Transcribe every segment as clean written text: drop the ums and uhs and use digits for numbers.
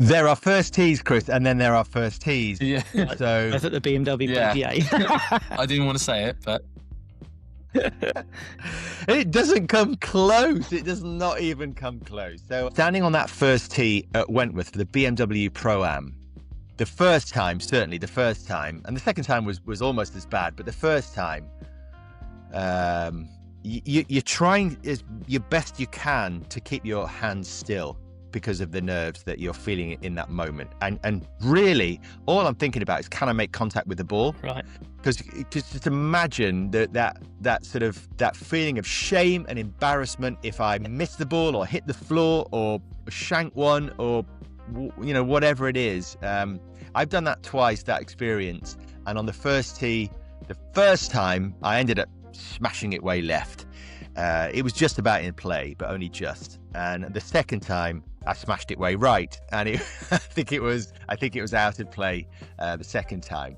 There are first tees, Chris, and then there are first tees. Yeah. So Both at the BMW Yeah. PPA. I didn't want to say it, but it doesn't come close. It does not even come close. So standing on that first tee at Wentworth for the BMW Pro-Am, the first time, certainly the first time, and the second time was almost as bad, but the first time, you're trying as your best you can to keep your hands still because of the nerves that you're feeling in that moment. And really, all I'm thinking about is, can I make contact with the ball? Right. Because just imagine that sort of that feeling of shame and embarrassment if I miss the ball or hit the floor or shank one or whatever it is. I've done that twice, that experience, and on the first tee, the first time I ended up smashing it way left. It was just about in play, but only just. And the second time I smashed it way right, and I think it was out of play the second time.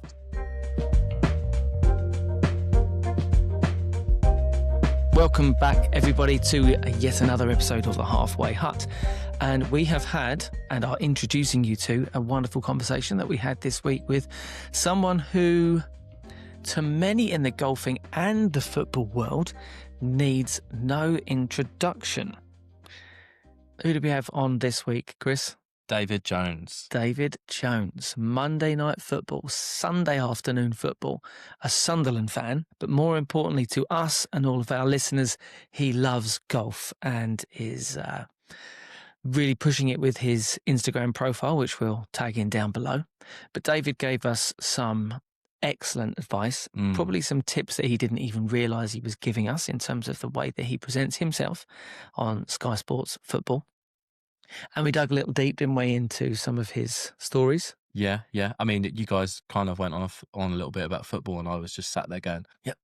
Welcome back, everybody, to yet another episode of The Halfway Hut. And we have had, and are introducing you to, a wonderful conversation that we had this week with someone who, to many in the golfing and the football world, needs no introduction. Who do we have on this week, Chris? David Jones. David Jones. Monday night football, Sunday afternoon football, a Sunderland fan, but more importantly to us and all of our listeners, he loves golf and is really pushing it with his Instagram profile, which we'll tag in down below. But David gave us some excellent advice, probably some tips that he didn't even realise he was giving us in terms of the way that he presents himself on Sky Sports Football. And we dug a little deep, didn't we, into some of his stories. Yeah. I mean, you guys kind of went on a little bit about football, and I was just sat there going, "Yep,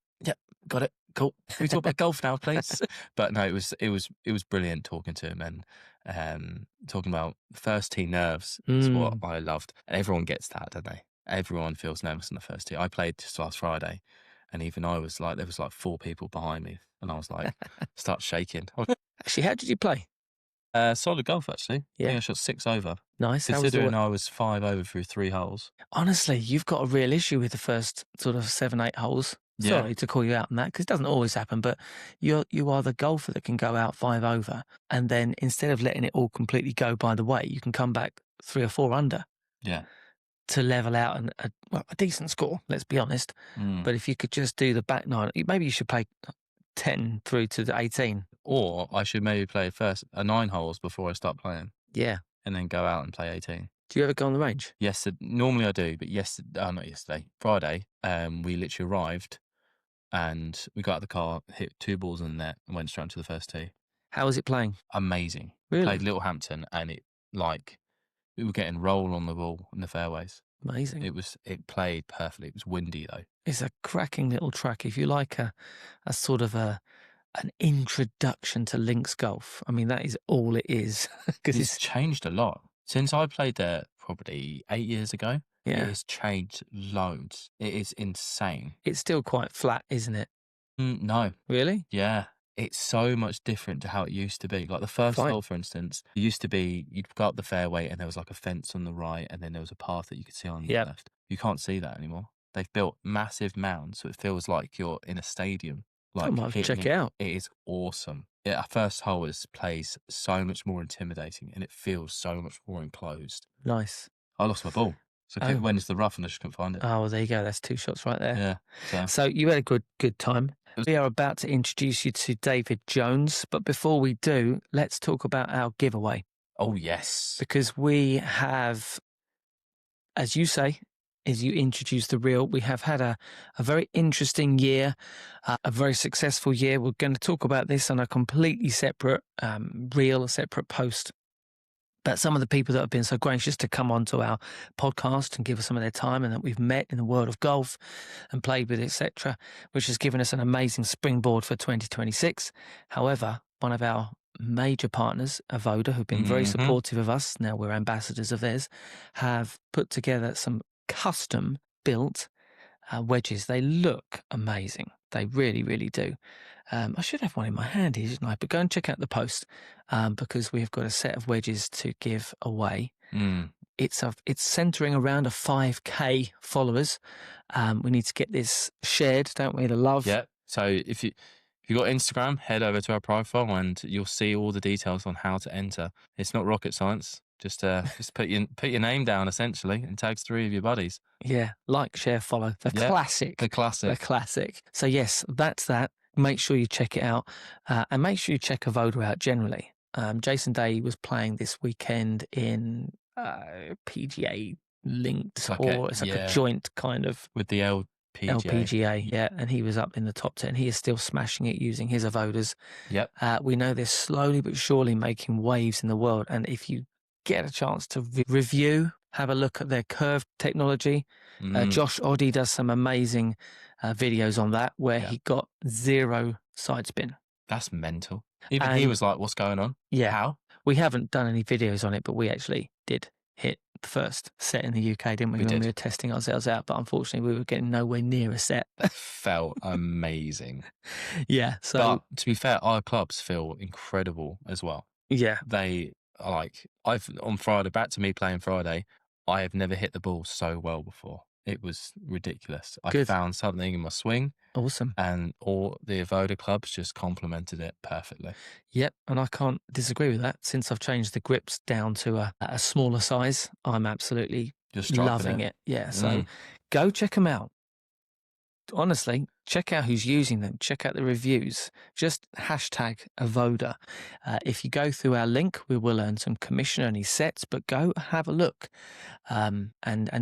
got it, cool." Can we talk about golf now, please? But no, it was brilliant talking to him and talking about first tee nerves. Is what I loved, and everyone gets that, don't they? Everyone feels nervous in the first tee. I played just last Friday, and even I was like, there was like 4 people behind me, and I was like, start shaking. Actually, how did you play? Solid golf, actually. Yeah. I think I shot 6 over. Nice. Considering I was 5 over through 3 holes. Honestly, you've got a real issue with the first sort of 7, 8 holes. Yeah. Sorry to call you out on that, because it doesn't always happen, but you are the golfer that can go out 5 over, and then instead of letting it all completely go by the way, you can come back 3 or 4 under. Yeah. To level out a decent score, let's be honest. But if you could just do the back 9, maybe you should play 10 through to the 18. Or I should maybe play first 9 holes before I start playing. Yeah. And then go out and play 18. Do you ever go on the range? Yes, normally I do, but not yesterday. Friday, we literally arrived and we got out of the car, hit 2 balls in the net and went straight to the first tee. How was it playing? Amazing. Really? Played Littlehampton, and we were getting roll on the ball in the fairways. Amazing. It played perfectly. It was windy though. It's a cracking little track. If you like a sort of an introduction to links golf, I mean, that is all it is. Because It's changed a lot since I played there probably 8 years ago. Yeah. It has changed loads. It is insane. It's still quite flat, isn't it? No. Really? Yeah. It's so much different to how it used to be. Like the first hole, for instance, it used to be you'd go up the fairway and there was like a fence on the right, and then there was a path that you could see on the left. You can't see that anymore. They've built massive mounds, so it feels like you're in a stadium. I might have to check it out. It is awesome. Our first hole plays so much more intimidating, and it feels so much more enclosed. Nice. I lost my ball. So I went into the rough and I just couldn't find it. Oh, well, there you go. That's 2 shots right there. Yeah. So you had a good time. We are about to introduce you to David Jones, but before we do, let's talk about our giveaway. Oh, yes. Because we have, as you say, as you introduce the reel, we have had a very interesting year, a very successful year. We're going to talk about this on a completely separate reel, a separate post. But some of the people that have been so gracious to come onto our podcast and give us some of their time, and that we've met in the world of golf and played with, etc., which has given us an amazing springboard for 2026. However, one of our major partners, Avoda, who've been very supportive of us, now we're ambassadors of theirs, have put together some custom built wedges. They look amazing. They really, really do. I should have one in my hand here, shouldn't I? But go and check out the post because we've got a set of wedges to give away. Mm. It's centering around a 5K followers. We need to get this shared, don't we? The love. Yeah. So if you got Instagram, head over to our profile and you'll see all the details on how to enter. It's not rocket science. Just put your name down essentially and tag 3 of your buddies. Yeah, like, share, follow. The classic. The classic. The classic. So yes, that's that. Make sure you check it out, and make sure you check Avoda out generally. Jason Day was playing this weekend in PGA linked, It's like a joint kind of with the LPGA, yeah, and he was up in the top 10. He is still smashing it using his Avodas. Yep. We know they're slowly but surely making waves in the world, and if you get a chance to review, have a look at their curve technology. Josh Oddie does some amazing videos on that where he got 0 side spin. That's mental. Even he was like, what's going on? Yeah. How? We haven't done any videos on it, but we actually did hit the first set in the UK, didn't we? We were testing ourselves out, but unfortunately we were getting nowhere near a set. That felt amazing. Yeah. So, but to be fair, our clubs feel incredible as well. Yeah. They on Friday, back to me playing Friday, I have never hit the ball so well before. It was ridiculous. I found something in my swing. Awesome. And all the Avoda clubs just complemented it perfectly. Yep, and I can't disagree with that. Since I've changed the grips down to a smaller size, I'm absolutely loving it. Yeah, so go check them out. Honestly, check out who's using them. Check out the reviews. Just hashtag Avoda. If you go through our link, we will earn some commission on these sets, but go have a look and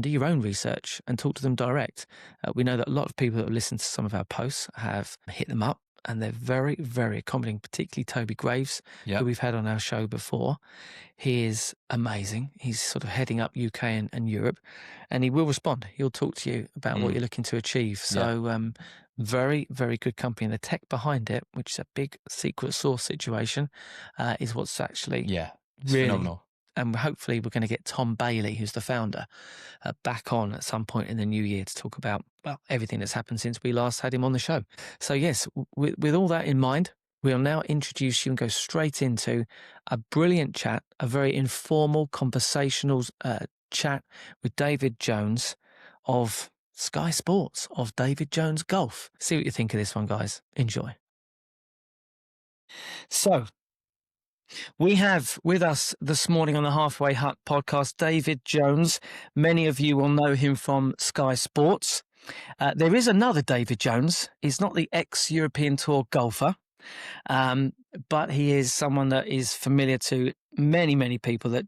do your own research and talk to them direct. We know that a lot of people that have listened to some of our posts have hit them up, and they're very, very accommodating, particularly Toby Graves, who we've had on our show before. He is amazing. He's sort of heading up UK and Europe, and he will respond. He'll talk to you about what you're looking to achieve. So very, very good company. And the tech behind it, which is a big secret sauce situation, is what's actually really phenomenal. And hopefully we're going to get Tom Bailey, who's the founder, back on at some point in the new year to talk about everything that's happened since we last had him on the show. So yes, with all that in mind, we'll now introduce you and go straight into a brilliant chat, a very informal, conversational chat with David Jones of Sky Sports, of David Jones Golf. See what you think of this one, guys. Enjoy. So, we have with us this morning on the Halfway Hut podcast, David Jones. Many of you will know him from Sky Sports. There is another David Jones. He's not the ex-European Tour golfer, but he is someone that is familiar to many, many people that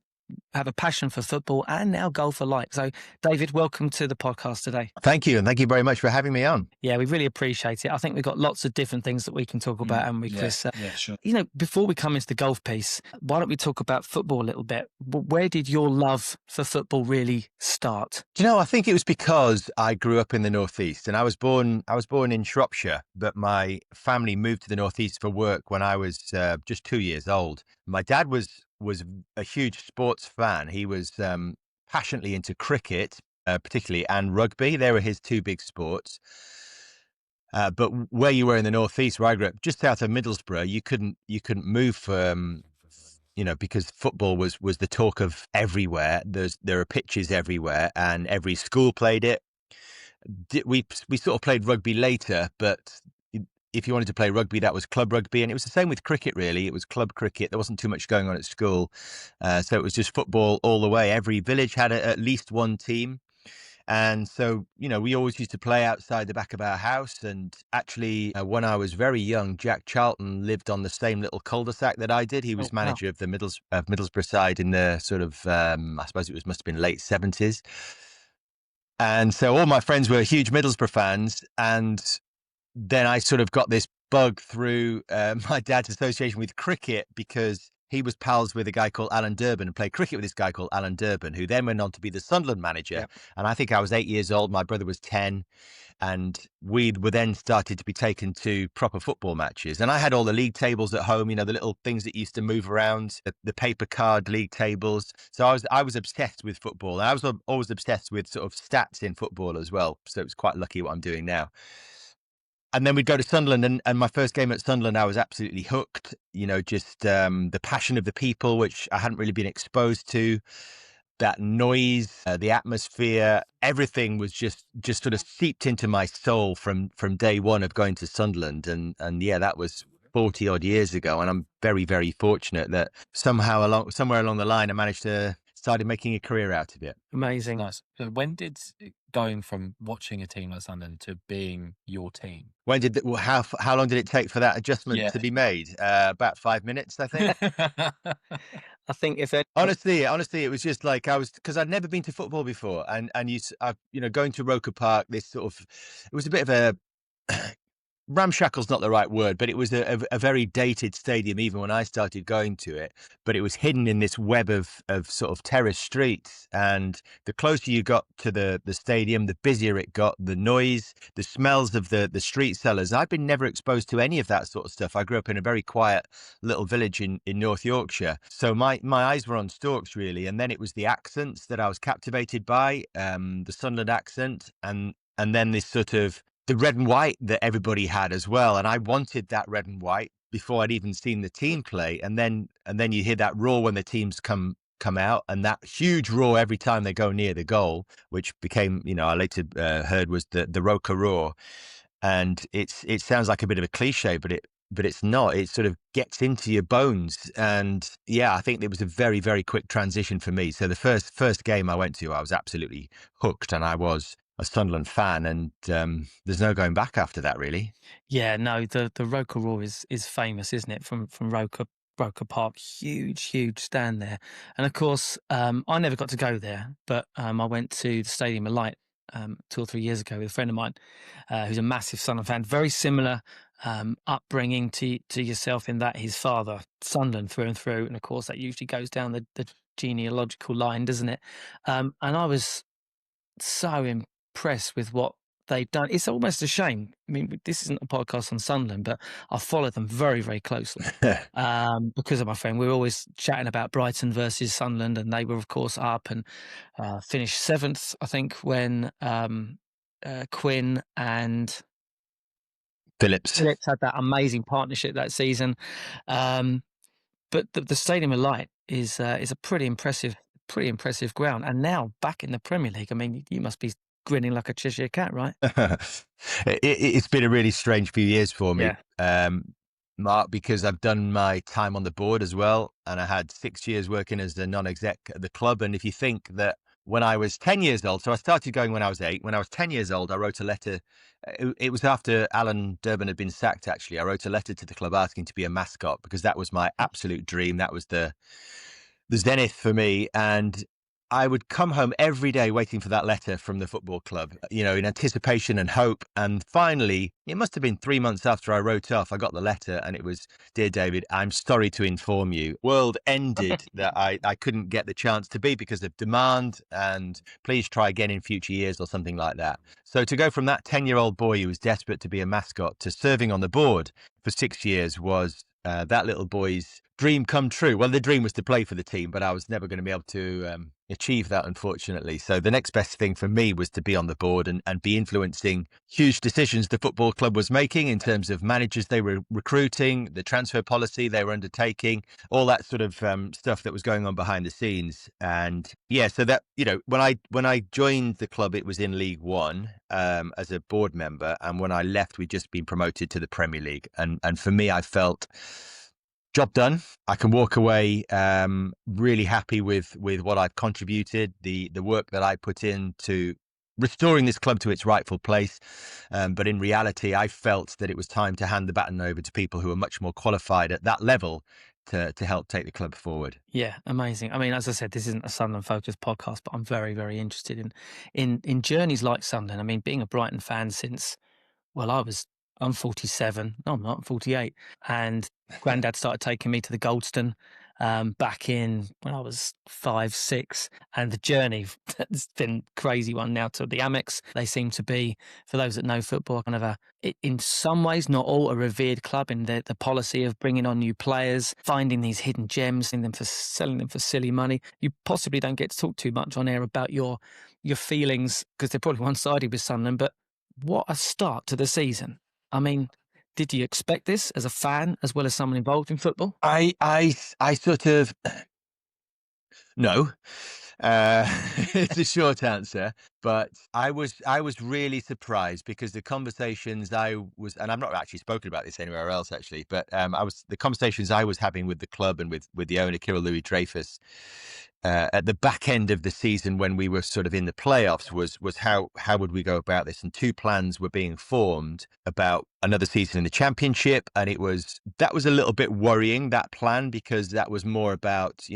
have a passion for football and now golf alike. So, David, welcome to the podcast today. Thank you. And thank you very much for having me on. Yeah, we really appreciate it. I think we've got lots of different things that we can talk about, haven't we, Chris? Yeah, sure. You know, before we come into the golf piece, why don't we talk about football a little bit? Where did your love for football really start? Do you know, I think it was because I grew up in the Northeast, and I was born in Shropshire, but my family moved to the Northeast for work when I was just 2 years old. My dad was a huge sports fan. He was passionately into cricket, particularly, and rugby. They were his 2 big sports. But where you were in the Northeast, where I grew up, just south of Middlesbrough, you couldn't move because football was the talk of everywhere. There are pitches everywhere, and every school played it. We sort of played rugby later, but if you wanted to play rugby, that was club rugby. And it was the same with cricket, really. It was club cricket. There wasn't too much going on at school. So it was just football all the way. Every village had at least one team. And so, we always used to play outside the back of our house. And actually, when I was very young, Jack Charlton lived on the same little cul-de-sac that I did. He was manager of the Middlesbrough side in the sort of, I suppose must have been late 70s. And so all my friends were huge Middlesbrough fans. And then I sort of got this bug through my dad's association with cricket, because he was pals with a guy called Alan Durbin and played cricket with this guy called Alan Durbin, who then went on to be the Sunderland manager. Yep. And I think I was 8 years old. My brother was 10. And we were then started to be taken to proper football matches. And I had all the league tables at home, the little things that used to move around, the paper card league tables. So I was obsessed with football. And I was always obsessed with sort of stats in football as well. So it was quite lucky what I'm doing now. And then we'd go to Sunderland, and my first game at Sunderland, I was absolutely hooked. Just the passion of the people, which I hadn't really been exposed to. that noise, the atmosphere, everything was just sort of seeped into my soul from day one of going to Sunderland. And yeah, that was 40 odd years ago. And I'm very, very fortunate that somewhere along the line, I managed to started making a career out of it. Amazing. Nice. So when did going from watching a team like Sunderland to being your team? When did how long did it take for that adjustment Yeah. to be made? About 5 minutes, I think. I think if it, Honestly, it was just like because I'd never been to football before, and going to Roker Park, this sort of, it was a bit of a ramshackle's not the right word, but it was a very dated stadium even when I started going to it. But it was hidden in this web of sort of terrace streets. And the closer you got to the stadium, the busier it got, the noise, the smells of the street sellers. I've been never exposed to any of that sort of stuff. I grew up in a very quiet little village in North Yorkshire. So my eyes were on stalks, really. And then it was the accents that I was captivated by, the Sunderland accent, and then this sort of the red and white that everybody had as well. And I wanted that red and white before I'd even seen the team play. And then you hear that roar when the teams come out, and that huge roar every time they go near the goal, which became, I later heard was the Roker roar. And it sounds like a bit of a cliche, but it's not. It sort of gets into your bones. And yeah, I think it was a very, very quick transition for me. So the first game I went to, I was absolutely hooked, and I was a Sunderland fan, and there's no going back after that, really. Yeah, no, the Roker Roar is famous, isn't it? From Roker Park, huge stand there. And of course, I never got to go there, but I went to the Stadium of Light 2 or 3 years ago with a friend of mine who's a massive Sunderland fan. Very similar upbringing to yourself in that his father Sunderland through and through, and of course that usually goes down the genealogical line, doesn't it? And I was so impressed with what they've done. It's almost a shame. I mean, this isn't a podcast on Sunderland, but I follow them very, very closely because of my friend. We were always chatting about Brighton versus Sunderland, and they were, of course, up and finished 7th, I think, when Quinn and Phillips had that amazing partnership that season. But the Stadium of Light is a pretty impressive ground. And now back in the Premier League, I mean, you must be grinning like a Cheshire cat, right? It's been a really strange few years for me, Mark, because I've done my time on the board as well, and I had 6 years working as the non-exec at the club. And if you think that when I was 10 years old, so I started going when I was 8. When I was 10 years old, I wrote a letter. It was after Alan Durban had been sacked, actually. I wrote a letter to the club asking to be a mascot, because that was my absolute dream. That was the zenith for me. And I would come home every day waiting for that letter from the football club, in anticipation and hope. And finally, it must have been 3 months after I wrote off, I got the letter, and it was, "Dear David, I'm sorry to inform you, world ended that I couldn't get the chance to be because of demand, and please try again in future years," or something like that. So to go from that 10-year-old boy who was desperate to be a mascot to serving on the board for 6 years was that little boy's dream come true. Well, the dream was to play for the team, but I was never going to be able to achieve that, unfortunately. So the next best thing for me was to be on the board and be influencing huge decisions the football club was making in terms of managers they were recruiting, the transfer policy they were undertaking, all that sort of stuff that was going on behind the scenes. And yeah, so that, when I joined the club, it was in League One as a board member. And when I left, we'd just been promoted to the Premier League. And for me, I felt job done. I can walk away really happy with what I've contributed, the work that I put into restoring this club to its rightful place. But in reality, I felt that it was time to hand the baton over to people who are much more qualified at that level to help take the club forward. Yeah, amazing. I mean, as I said, this isn't a Sunderland-focused podcast, but I'm very, very interested in journeys like Sunderland. I mean, being a Brighton fan since, well, I'm 47. No, I'm not. I'm 48. And Grandad started taking me to the Goldstone back in when I was 5, 6. And the journey has been a crazy one now to the Amex. They seem to be, for those that know football, kind of in some ways, not all, a revered club in the policy of bringing on new players, finding these hidden gems, selling them for silly money. You possibly don't get to talk too much on air about your feelings because they're probably one-sided with Sunderland, but what a start to the season. I mean, did you expect this as a fan as well as someone involved in football? I sort of no. It's a short answer, but I was really surprised because the conversations I was, and I've not actually spoken about this anywhere else actually, but the conversations I was having with the club and with the owner Kirill Louis Dreyfus at the back end of the season when we were sort of in the playoffs was how would we go about this, and two plans were being formed about another season in the championship, and that was a little bit worrying, that plan, because that was more about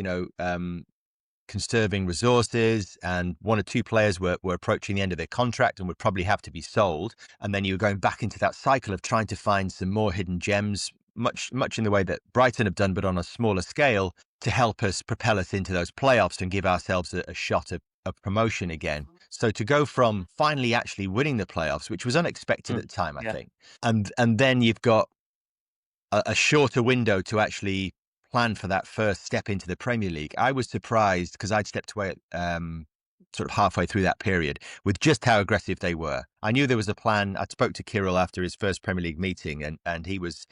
conserving resources, and one or two players were approaching the end of their contract and would probably have to be sold. And then you were going back into that cycle of trying to find some more hidden gems, much in the way that Brighton have done, but on a smaller scale, to help us propel us into those playoffs and give ourselves a shot of promotion again. So to go from finally actually winning the playoffs, which was unexpected at the time, I think, and then you've got a shorter window to actually plan for that first step into the Premier League. I was surprised because I'd stepped away sort of halfway through that period with just how aggressive they were. I knew there was a plan. I spoke to Kirill after his first Premier League meeting, and he was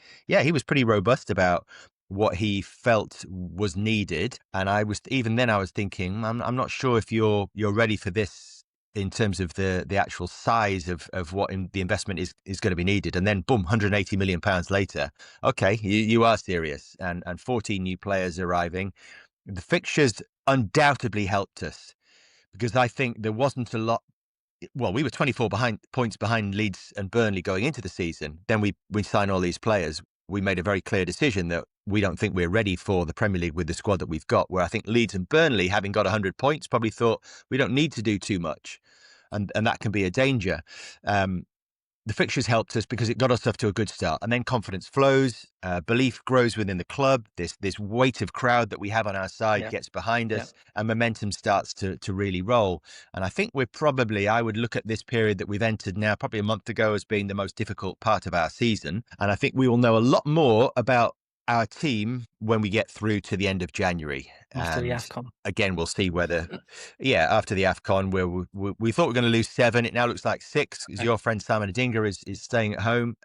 pretty robust about what he felt was needed. And I was thinking, I'm not sure if you're ready for this in terms of the actual size of what the investment is going to be needed. And then boom, £180 million later. Okay, you are serious. And 14 new players arriving. The fixtures undoubtedly helped us because I think there wasn't a lot. Well, we were 24 points behind Leeds and Burnley going into the season. Then we signed all these players. We made a very clear decision that we don't think we're ready for the Premier League with the squad that we've got, where I think Leeds and Burnley, having got 100 points, probably thought we don't need to do too much. And that can be a danger. The fixtures helped us because it got us off to a good start, and then confidence flows, belief grows within the club. This weight of crowd that we have on our side gets behind us, and momentum starts to really roll. And I think I would look at this period that we've entered now, probably a month ago, as being the most difficult part of our season. And I think we will know a lot more about our team when we get through to the end of January. After the AFCON. Again, we'll see whether, after the AFCON, where we thought we were going to lose 7, it now looks like 6, because your friend Simon Adingra is staying at home.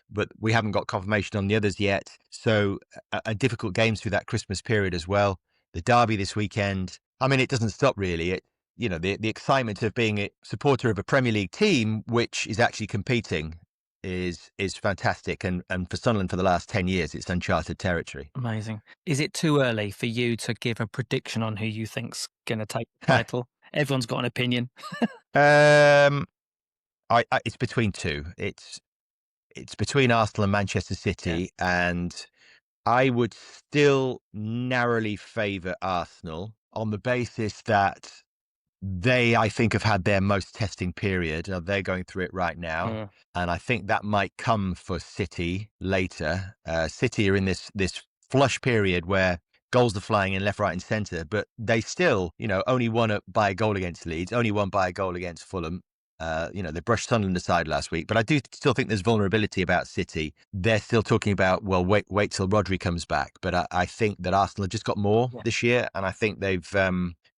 But we haven't got confirmation on the others yet. So a difficult games through that Christmas period as well. The derby this weekend. I mean, it doesn't stop really. The excitement of being a supporter of a Premier League team, which is actually competing, is fantastic, and for Sunderland for the last 10 years it's uncharted territory. Amazing. Is it too early for you to give a prediction on who you think's going to take the title? Everyone's got an opinion. It's between two. It's between Arsenal and Manchester City, and I would still narrowly favour Arsenal on the basis that they, I think, have had their most testing period. They're going through it right now. And I think that might come for City later. City are in this flush period where goals are flying in left, right and centre, but they still, only won by a goal against Leeds, only won by a goal against Fulham. They brushed Sunderland aside last week, but I do still think there's vulnerability about City. They're still talking about, well, wait till Rodri comes back. But I think that Arsenal have just got more this year, and I think they've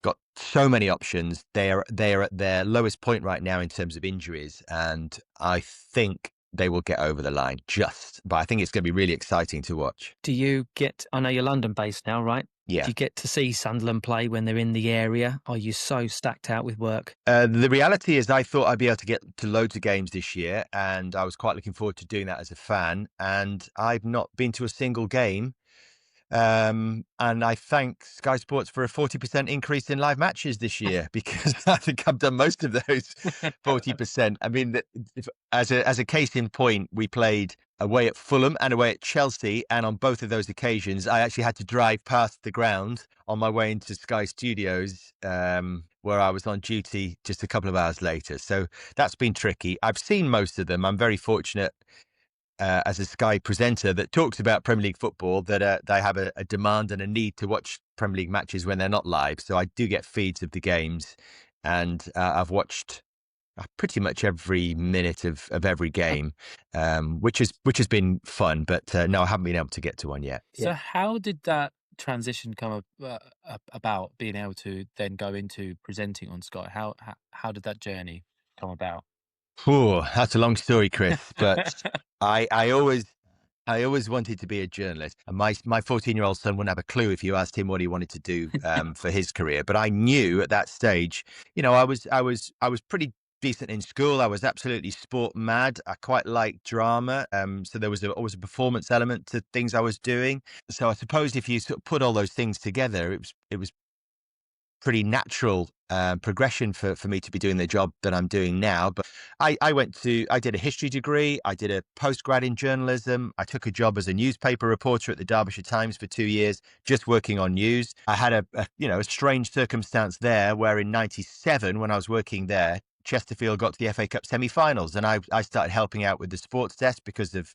got so many options. They are at their lowest point right now in terms of injuries, and I think they will get over the line but I think it's going to be really exciting to watch. I know you're London based now, right? Yeah. Do you get to see Sunderland play when they're in the area? Are you so stacked out with work? The reality is I thought I'd be able to get to loads of games this year, and I was quite looking forward to doing that as a fan, and I've not been to a single game. And I thank Sky Sports for a 40% increase in live matches this year, because I think I've done most of those 40%. I mean, as a case in point, we played away at Fulham and away at Chelsea, and on both of those occasions, I actually had to drive past the ground on my way into Sky Studios, where I was on duty just a couple of hours later. So that's been tricky. I've seen most of them. I'm very fortunate as a Sky presenter that talks about Premier League football, that they have a demand and a need to watch Premier League matches when they're not live. So I do get feeds of the games, and I've watched pretty much every minute of every game, which has been fun. But no, I haven't been able to get to one yet. So how did that transition come about, being able to then go into presenting on Sky? How did that journey come about? Oh, that's a long story, Chris. But I always I always wanted to be a journalist, and my 14-year-old son wouldn't have a clue if you asked him what he wanted to do for his career. But I knew at that stage, I was pretty decent in school. I was absolutely sport mad. I quite liked drama, so there was always a performance element to things I was doing. So I suppose if you sort of put all those things together, it was pretty natural progression for me to be doing the job that I'm doing now. But I did a history degree. I did a postgrad in journalism. I took a job as a newspaper reporter at the Derbyshire Times for 2 years, just working on news. I had a strange circumstance there where in '97, when I was working there, Chesterfield got to the FA Cup semi-finals, and I started helping out with the sports desk because of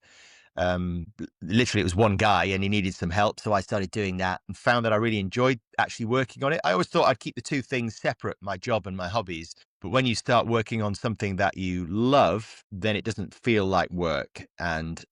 literally it was one guy and he needed some help, so I started doing that and found that I really enjoyed actually working on it. I always thought I'd keep the two things separate, my job and my hobbies, but when you start working on something that you love, then it doesn't feel like work. And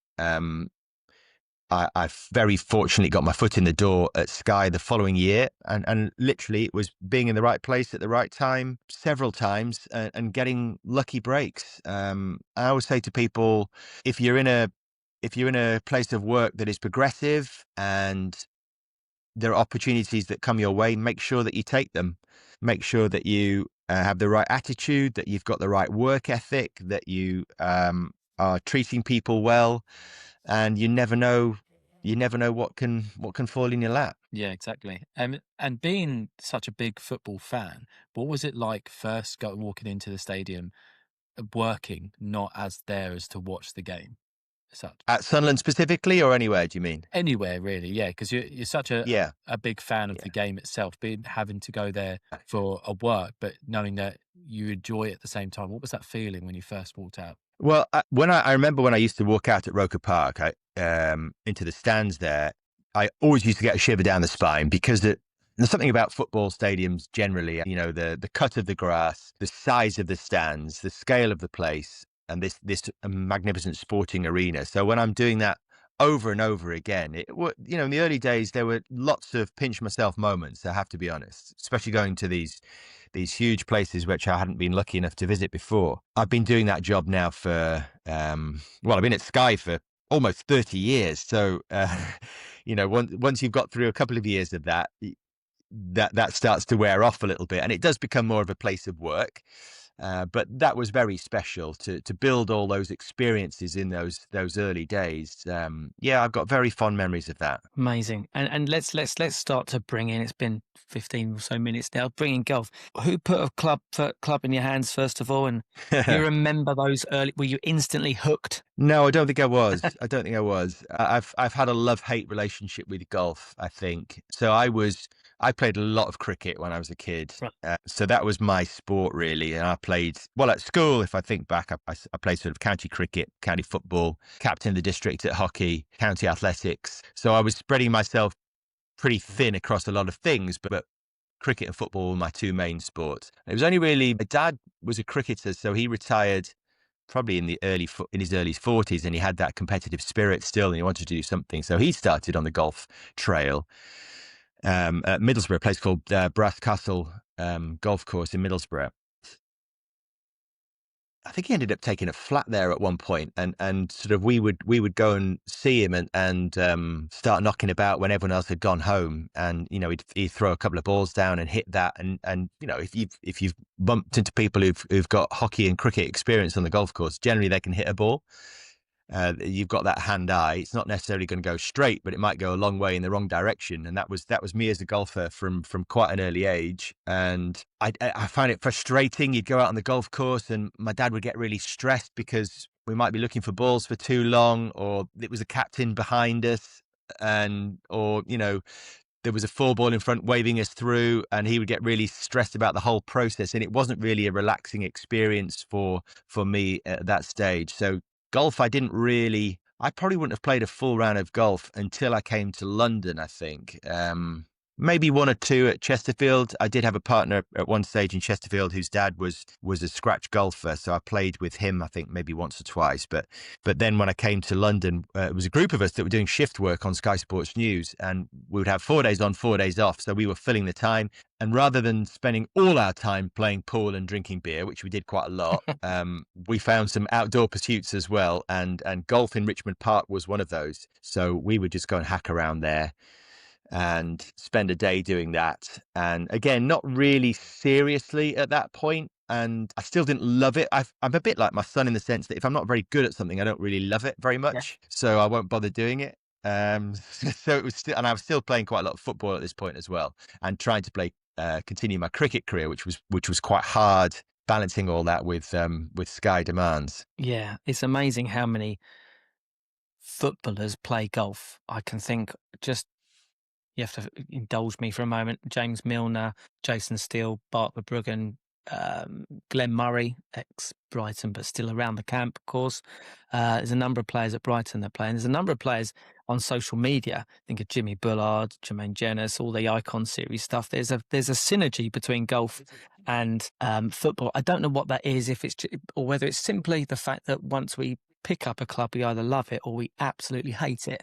I very fortunately got my foot in the door at Sky the following year, and literally it was being in the right place at the right time several times, and getting lucky breaks. I always say to people, if you're in a place of work that is progressive and there are opportunities that come your way, make sure that you take them. Make sure that you have the right attitude, that you've got the right work ethic, that you are treating people well, and you never know what can fall in your lap. Yeah, exactly. And being such a big football fan, what was it like first walking into the stadium, working not as there as to watch the game? Such At Sunderland specifically, or anywhere, do you mean? anywhere really, yeah, because you're such Yeah. a big fan of the game itself, being having to go there for a work, but knowing that you enjoy it at the same time. What was that feeling when you first walked out? Well, I remember when I used to walk out at Roker Park, into the stands there, I always used to get a shiver down the spine because there's something about football stadiums generally, the cut of the grass, the size of the stands, the scale of the place, and this magnificent sporting arena. So when I'm doing that over and over again, in the early days, there were lots of pinch myself moments, I have to be honest, especially going to these huge places which I hadn't been lucky enough to visit before. I've been doing that job now for, I've been at Sky for almost 30 years. So, once you've got through a couple of years of that, that starts to wear off a little bit, and it does become more of a place of work. But that was very special to build all those experiences in those early days. I've got very fond memories of that. Amazing. And let's start to bring in. It's been 15 or so minutes now. Bring in golf. Who put a club in your hands first of all? And you remember those early? Were you instantly hooked? No, I don't think I was. I've had a love-hate relationship with golf, I think. So I played a lot of cricket when I was a kid. Right. So that was my sport, really. And I played, well, at school, if I think back, I played sort of county cricket, county football, captain of the district at hockey, county athletics. So I was spreading myself pretty thin across a lot of things, but cricket and football were my two main sports. It was only really, my dad was a cricketer, so he retired probably in his early 40s, and he had that competitive spirit still, and he wanted to do something. So he started on the golf trail at Middlesbrough, a place called Brass Castle Golf Course in Middlesbrough. I think he ended up taking a flat there at one point, and sort of we would go and see him and start knocking about when everyone else had gone home, and he'd throw a couple of balls down and hit that, and if you've bumped into people who've got hockey and cricket experience on the golf course, generally they can hit a ball. You've got that hand-eye. It's not necessarily going to go straight, but it might go a long way in the wrong direction. And that was me as a golfer from quite an early age. And I find it frustrating. You'd go out on the golf course, and my dad would get really stressed because we might be looking for balls for too long, or it was a captain behind us, or there was a 4-ball in front waving us through, and he would get really stressed about the whole process. And it wasn't really a relaxing experience for me at that stage. So golf, I probably wouldn't have played a full round of golf until I came to London, I think. maybe one or two at Chesterfield. I did have a partner at one stage in Chesterfield whose dad was a scratch golfer, so I played with him, I think maybe once or twice. But then when I came to London, it was a group of us that were doing shift work on Sky Sports News, and we would have 4 days on, 4 days off. So we were filling the time. And rather than spending all our time playing pool and drinking beer, which we did quite a lot, we found some outdoor pursuits as well. And golf in Richmond Park was one of those. So we would just go and hack around there and spend a day doing that. And again, not really seriously at that point. And I still didn't love it. I'm a bit like my son in the sense that if I'm not very good at something, I don't really love it very much. Yeah. So I won't bother doing it. So it was still, and I was still playing quite a lot of football at this point as well, and trying to continue my cricket career, which was quite hard, balancing all that with Sky demands. Yeah, it's amazing how many footballers play golf. I can think just. You have to indulge me for a moment. James Milner, Jason Steele, Bart Verbruggen, Glenn Murray, ex-Brighton, but still around the camp, of course. There's a number of players at Brighton that play. And there's a number of players on social media. Think of Jimmy Bullard, Jermaine Jenas, all the Icon Series stuff. There's a synergy between golf and football. I don't know what that is, or whether it's simply the fact that once we pick up a club, we either love it or we absolutely hate it.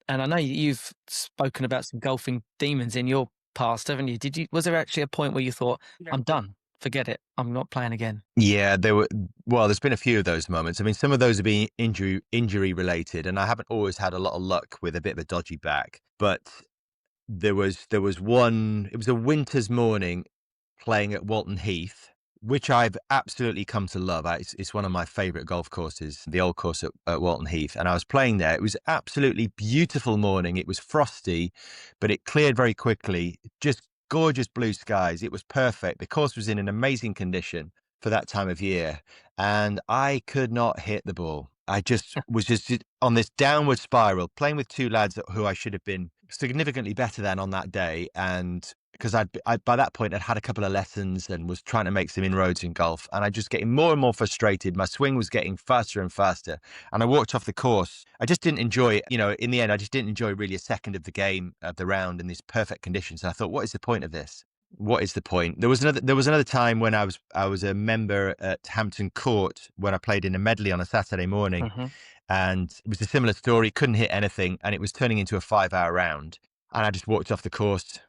And I know you've spoken about some golfing demons in your past, haven't you? Was there actually a point where you thought, I'm done, forget it, I'm not playing again? Yeah, there's been a few of those moments. I mean, some of those have been injury related, and I haven't always had a lot of luck with a bit of a dodgy back. But there was one, it was a winter's morning playing at Walton Heath, which I've absolutely come to love. It's one of my favourite golf courses, the old course at Walton Heath. And I was playing there. It was absolutely beautiful morning. It was frosty, but it cleared very quickly. Just gorgeous blue skies. It was perfect. The course was in an amazing condition for that time of year. And I could not hit the ball. I just was just on this downward spiral, playing with two lads who I should have been significantly better than on that day. And because I by that point I'd had a couple of lessons and was trying to make some inroads in golf, and I just getting more and more frustrated. My swing was getting faster and faster, and I walked off the course. I just didn't enjoy it. In the end, I just didn't enjoy really a second of the game, of the round, in these perfect conditions. And I thought, what is the point of this? What is the point? There was another time when I was a member at Hampton Court when I played in a medley on a Saturday morning. Mm-hmm. And it was a similar story. Couldn't hit anything, and it was turning into a 5-hour round. And I just walked off the course.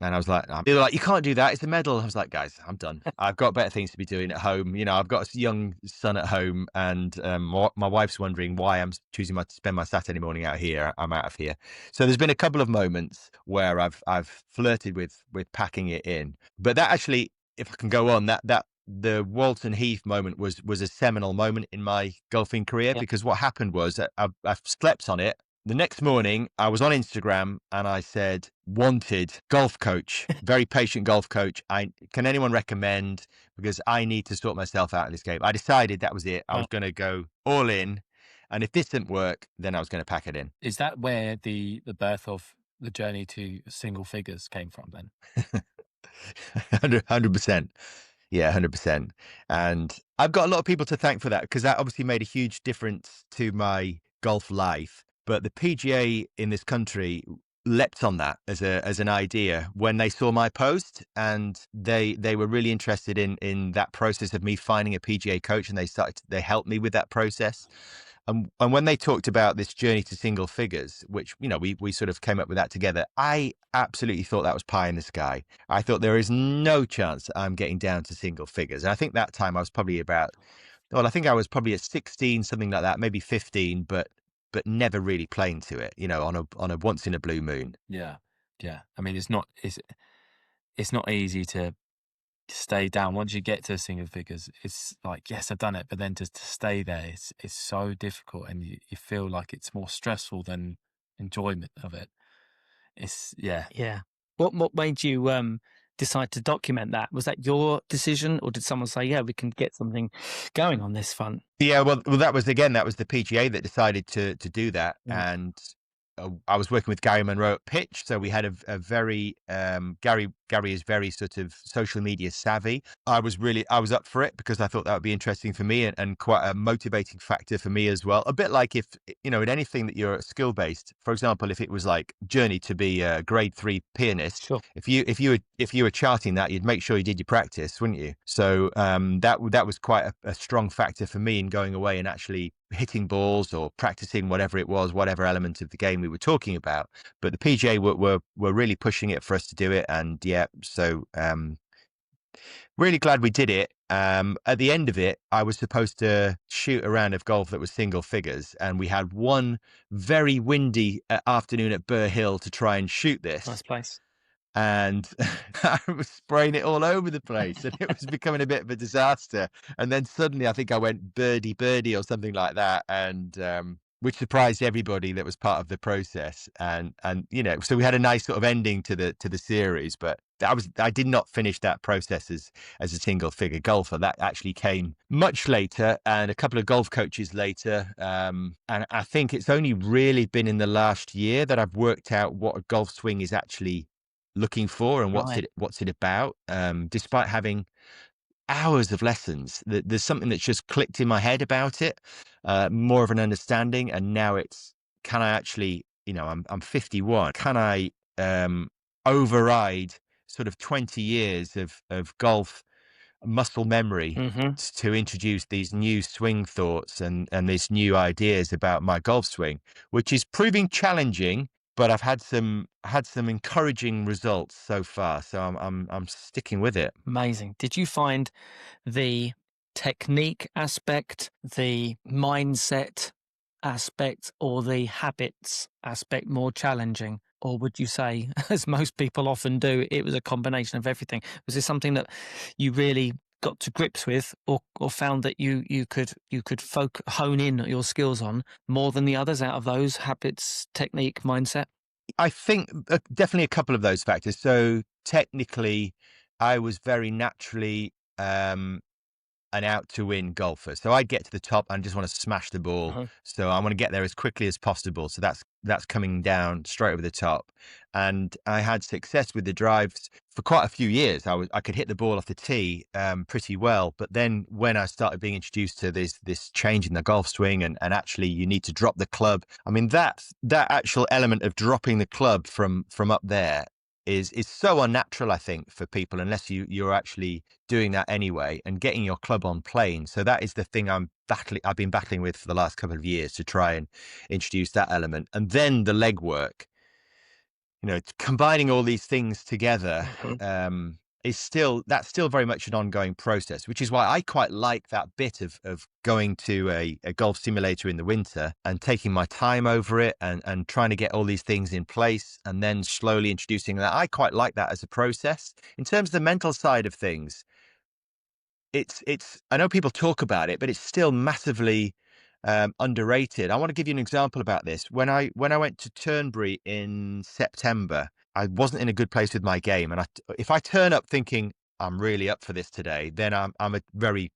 And I was like, they were like, you can't do that. It's a medal. I was like, guys, I'm done. I've got better things to be doing at home. I've got a young son at home, and my wife's wondering why I'm choosing to spend my Saturday morning out here. I'm out of here. So there's been a couple of moments where I've flirted with packing it in. But that actually, if I can go on, that the Walton Heath moment was a seminal moment in my golfing career, because what happened was that I've slept on it. The next morning, I was on Instagram and I said, wanted golf coach, very patient golf coach. Can anyone recommend? Because I need to sort myself out of this game. I decided that was it. I was going to go all in. And if this didn't work, then I was going to pack it in. Is that where the birth of the journey to single figures came from then? 100%. Yeah, 100%. And I've got a lot of people to thank for that, because that obviously made a huge difference to my golf life. But the PGA in this country leapt on that as an idea when they saw my post, and they were really interested in that process of me finding a PGA coach, and they helped me with that process. And when they talked about this journey to single figures, which, we sort of came up with that together, I absolutely thought that was pie in the sky. I thought there is no chance I'm getting down to single figures. And I think that time I was probably at 16, something like that, maybe 15, but never really playing to it, on a once in a blue moon. Yeah. I mean, it's not easy to stay down once you get to single figures. It's like, yes, I've done it, but then to stay there, it's so difficult, and you feel like it's more stressful than enjoyment of it. Yeah. What made you decide to document that? Was that your decision, or did someone say, yeah, we can get something going on this front? Yeah, well, that was the PGA that decided to do that. And I was working with Gary Monroe at Pitch. So we had a very, Gary Gary is very sort of social media savvy. I was up for it because I thought that would be interesting for me and quite a motivating factor for me as well. A bit like if, in anything that you're skill based, for example, if it was like journey to be a grade 3 pianist, Sure. if you were charting that, you'd make sure you did your practice, wouldn't you? So that was quite a strong factor for me in going away and actually hitting balls or practicing whatever it was, whatever element of the game we were talking about. But the PGA were really pushing it for us to do it, and so really glad we did it. At the end of it, I was supposed to shoot a round of golf that was single figures, and we had one very windy afternoon at Burr Hill to try and shoot this. Nice place. And I was spraying it all over the place, and it was becoming a bit of a disaster. And then suddenly I think I went birdie or something like that, and which surprised everybody that was part of the process. And so we had a nice sort of ending to the series. But I did not finish that process as a single figure golfer. That actually came much later, and a couple of golf coaches later. And I think it's only really been in the last year that I've worked out what a golf swing is actually looking for and what's it about. Despite having hours of lessons, there's something that's just clicked in my head about it, more of an understanding. And now it's, can I actually, I'm 51, can I override sort of 20 years of golf muscle memory to introduce these new swing thoughts and these new ideas about my golf swing, which is proving challenging. But I've had some encouraging results so far, so I'm sticking with it. Amazing. Did you find the technique aspect, the mindset aspect, or the habits aspect more challenging? Or would you say, as most people often do, it was a combination of everything? Was this something that you really got to grips with, or found that you could hone in your skills on more than the others out of those habits, technique, mindset? I think definitely a couple of those factors. So technically, I was very naturally an out to win golfer. So I'd get to the top and just want to smash the ball. So I want to get there as quickly as possible. So that's coming down straight over the top. And I had success with the drives for quite a few years. I could hit the ball off the tee pretty well. But then when I started being introduced to this change in the golf swing and actually you need to drop the club. I mean, that actual element of dropping the club from up there is so unnatural, I think, for people, unless you're actually doing that anyway and getting your club on plane. So that is the thing I've been battling with for the last couple of years, to try and introduce that element. And then the leg work, combining all these things together, that's still very much an ongoing process, which is why I quite like that bit of going to a golf simulator in the winter and taking my time over it and trying to get all these things in place and then slowly introducing that. I quite like that as a process. In terms of the mental side of things, it's I know people talk about it, but it's still massively underrated. I want to give you an example about this. When I went to Turnberry in September, I wasn't in a good place with my game. And if I turn up thinking I'm really up for this today, then I'm a very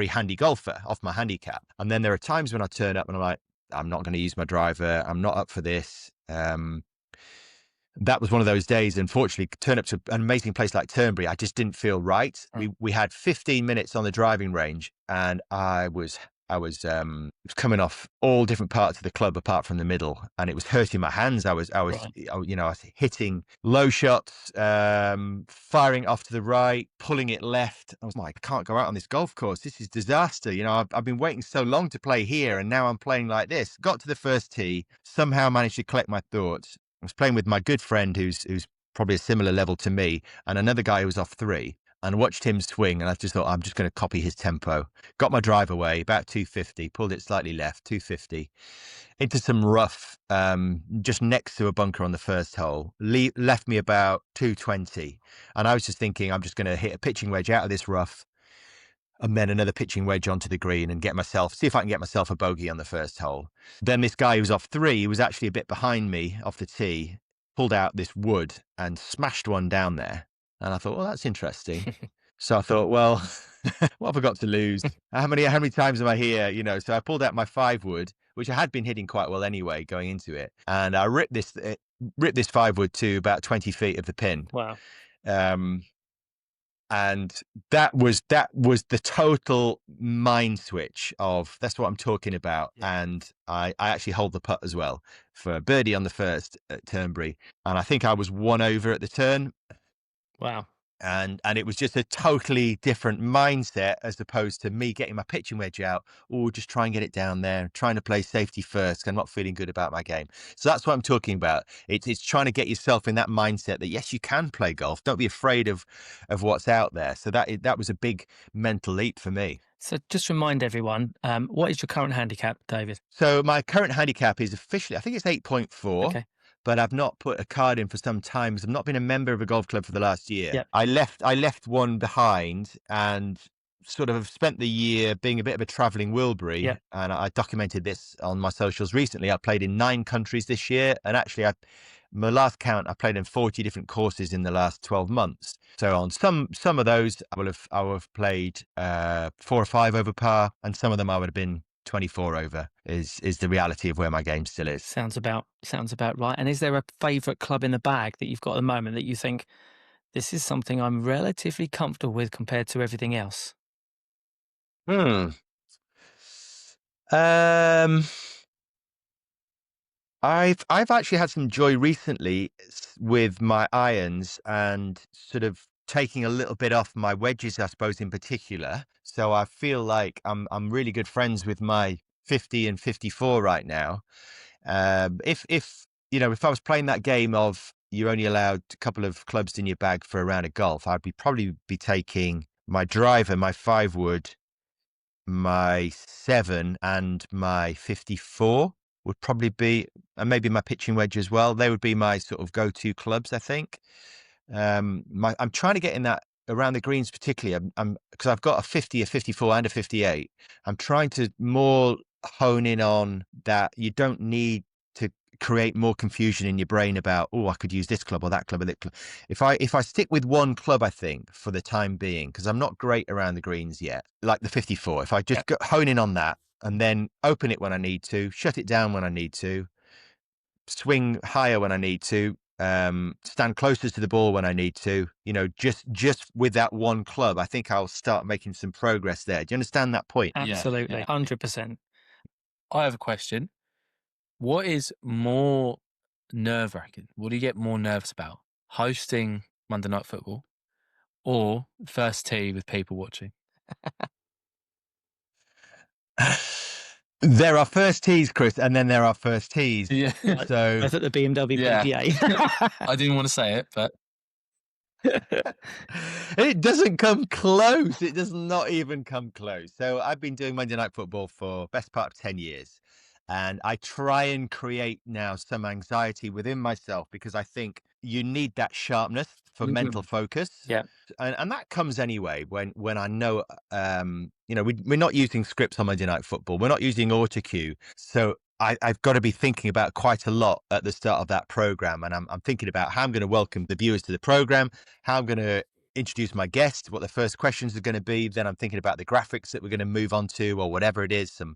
handy golfer off my handicap. And then there are times when I turn up and I'm like, I'm not going to use my driver. I'm not up for this. That was one of those days. Unfortunately, turn up to an amazing place like Turnberry, I just didn't feel right. We had 15 minutes on the driving range, and I was coming off all different parts of the club apart from the middle, and it was hurting my hands. I was hitting low shots, firing off to the right, pulling it left. I was like, I can't go out on this golf course. This is disaster. I've been waiting so long to play here, and now I'm playing like this. Got to the first tee, somehow managed to collect my thoughts. I was playing with my good friend who's probably a similar level to me, and another guy who was off 3. And watched him swing, and I just thought, I'm just going to copy his tempo. Got my drive away, about 250, pulled it slightly left, 250, into some rough, just next to a bunker on the first hole. Left me about 220. And I was just thinking, I'm just going to hit a pitching wedge out of this rough, and then another pitching wedge onto the green and see if I can get myself a bogey on the first hole. Then this guy who was off 3, he was actually a bit behind me off the tee, pulled out this wood and smashed one down there. And I thought, well, that's interesting. So I thought, well, what have I got to lose? How many times am I here? So I pulled out my 5 wood, which I had been hitting quite well anyway going into it. And I ripped this 5 wood to about 20 feet of the pin. Wow. And that was the total mind switch of that's what I'm talking about. Yeah. And I actually hold the putt as well for birdie on the first at Turnberry, and I think I was 1 over at the turn. Wow. And it was just a totally different mindset as opposed to me getting my pitching wedge out or just try and get it down there, trying to play safety first. I'm not feeling good about my game. So that's what I'm talking about. It's trying to get yourself in that mindset that, yes, you can play golf. Don't be afraid of what's out there. So that was a big mental leap for me. So just remind everyone, what is your current handicap, David? So my current handicap is officially, I think it's 8.4. Okay. But I've not put a card in for some time because I've not been a member of a golf club for the last year. Yep. I left one behind and sort of spent the year being a bit of a traveling Wilbury. Yep. And I documented this on my socials recently. I played in 9 countries this year. And actually, my last count, I played in 40 different courses in the last 12 months. So on some of those, I will have played 4 or 5 over par. And some of them I would have been 24 over is the reality of where my game still is. Sounds about right. And is there a favourite club in the bag that you've got at the moment that you think this is something I'm relatively comfortable with compared to everything else? I've actually had some joy recently with my irons and sort of taking a little bit off my wedges, I suppose, in particular. So I feel like I'm really good friends with my 50 and 54 right now. If I was playing that game of you're only allowed a couple of clubs in your bag for a round of golf, I'd probably be taking my driver, my 5-wood, my 7, and my 54 would probably be, and maybe my pitching wedge as well. They would be my sort of go-to clubs, I think. I'm trying to get in that around the greens, particularly. I'm because I've got a 50, a 54, and a 58. I'm trying to more hone in on that. You don't need to create more confusion in your brain about, oh, I could use this club or that club or that club. If I stick with one club, I think for the time being, because I'm not great around the greens yet, like the 54. If I just hone in on that and then open it when I need to, shut it down when I need to, swing higher when I need to, stand closer to the ball when I need to, just with that one club, I think I'll start making some progress there. Do you understand that point? Absolutely. Yeah. 100%. I have a question. What is more nerve-wracking? What do you get more nervous about? Hosting Monday Night Football or first tee with people watching? There are first tees, Chris, and then there are first tees. Yeah. So Both at the BMW Yeah. PGA. I didn't want to say it, but it doesn't come close. It does not even come close. So I've been doing Monday Night Football for best part of 10 years. And I try and create now some anxiety within myself because I think you need that sharpness for mental focus. Yeah. And that comes anyway when I know, we're not using scripts on Monday Night Football. We're not using autocue. So I've got to be thinking about quite a lot at the start of that program. And I'm thinking about how I'm going to welcome the viewers to the program, how I'm going to introduce my guest, what the first questions are going to be. Then I'm thinking about the graphics that we're going to move on to or whatever it is, some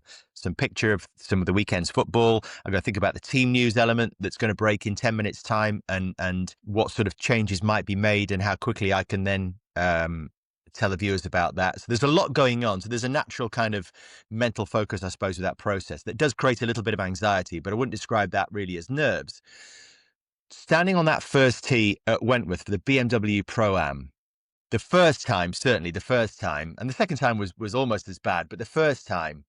picture of some of the weekend's football. I'm going to think about the team news element that's going to break in 10 minutes time and what sort of changes might be made and how quickly I can then tell the viewers about that. So there's a lot going on. So there's a natural kind of mental focus, I suppose, with that process that does create a little bit of anxiety, but I wouldn't describe that really as nerves. Standing on that first tee at Wentworth for the BMW Pro-Am, the first time, certainly the first time, and the second time was almost as bad, but the first time,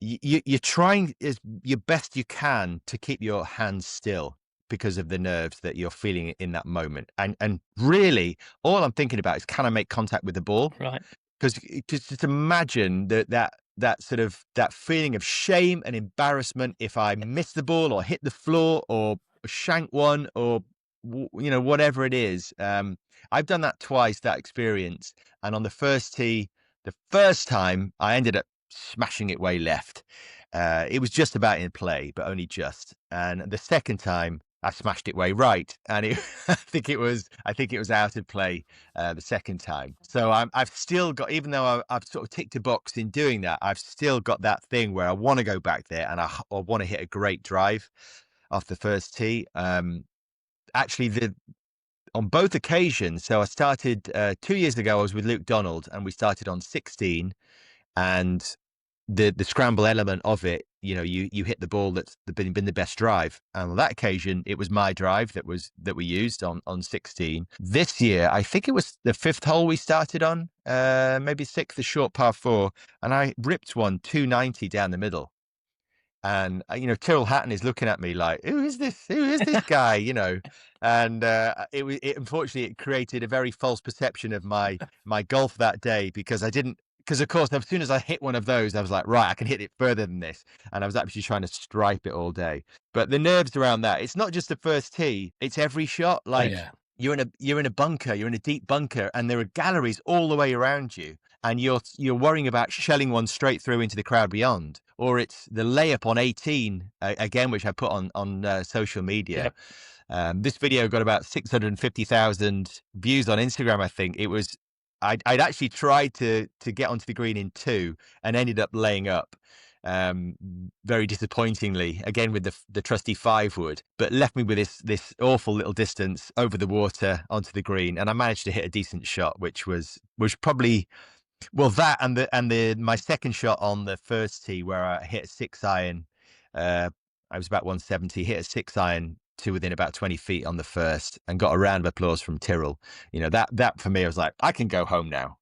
you're trying as your best you can to keep your hands still because of the nerves that you're feeling in that moment. And really, all I'm thinking about is, can I make contact with the ball? Right. Because just imagine that sort of that feeling of shame and embarrassment if I miss the ball or hit the floor or shank one or whatever it is. I've done that twice, that experience, and on the first tee, the first time I ended up smashing it way left. It was just about in play, but only just. And the second time, I smashed it way right, and I think it was out of play the second time. So I've still got, even though I've sort of ticked a box in doing that, I've still got that thing where I want to go back there and I want to hit a great drive off the first tee. Actually, on both occasions. So I started 2 years ago. I was with Luke Donald, and we started on 16, and the scramble element of it, you hit the ball that's been the best drive. And on that occasion, it was my drive that we used on 16. This year, I think it was the fifth hole we started on, maybe sixth, the short par 4, and I ripped one 290 down the middle. And Tyrrell Hatton is looking at me like, who is this guy? And it unfortunately it created a very false perception of my golf that day, because of course, as soon as I hit one of those, I was like, right, I can hit it further than this. And I was actually trying to stripe it all day. But the nerves around that, it's not just the first tee, it's every shot. Like, you're in a bunker, you're in a deep bunker, and there are galleries all the way around you. And you're worrying about shelling one straight through into the crowd beyond, or it's the layup on 18 again, which I put on social media. Yep. This video got about 650,000 views on Instagram. I think it was. I'd actually tried to get onto the green in 2 and ended up laying up, very disappointingly, again with the trusty 5 wood, but left me with this awful little distance over the water onto the green, and I managed to hit a decent shot, which was probably. Well, that and my second shot on the first tee, where I hit a 6 iron, I was about 170, hit a 6 iron to within about 20 feet on the first, and got a round of applause from Tyrrell. That for me, I was like, I can go home now.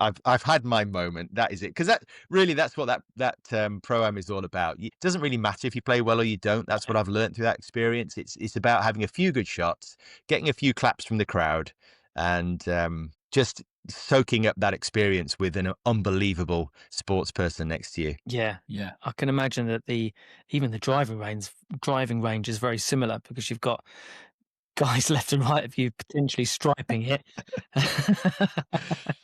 I've had my moment. That is it, because that's what that pro-am is all about. It doesn't really matter if you play well or you don't. That's what I've learned through that experience. It's about having a few good shots, getting a few claps from the crowd, and just soaking up that experience with an unbelievable sports person next to you. Yeah. I can imagine that even the driving range is very similar, because you've got guys left and right of you potentially striping it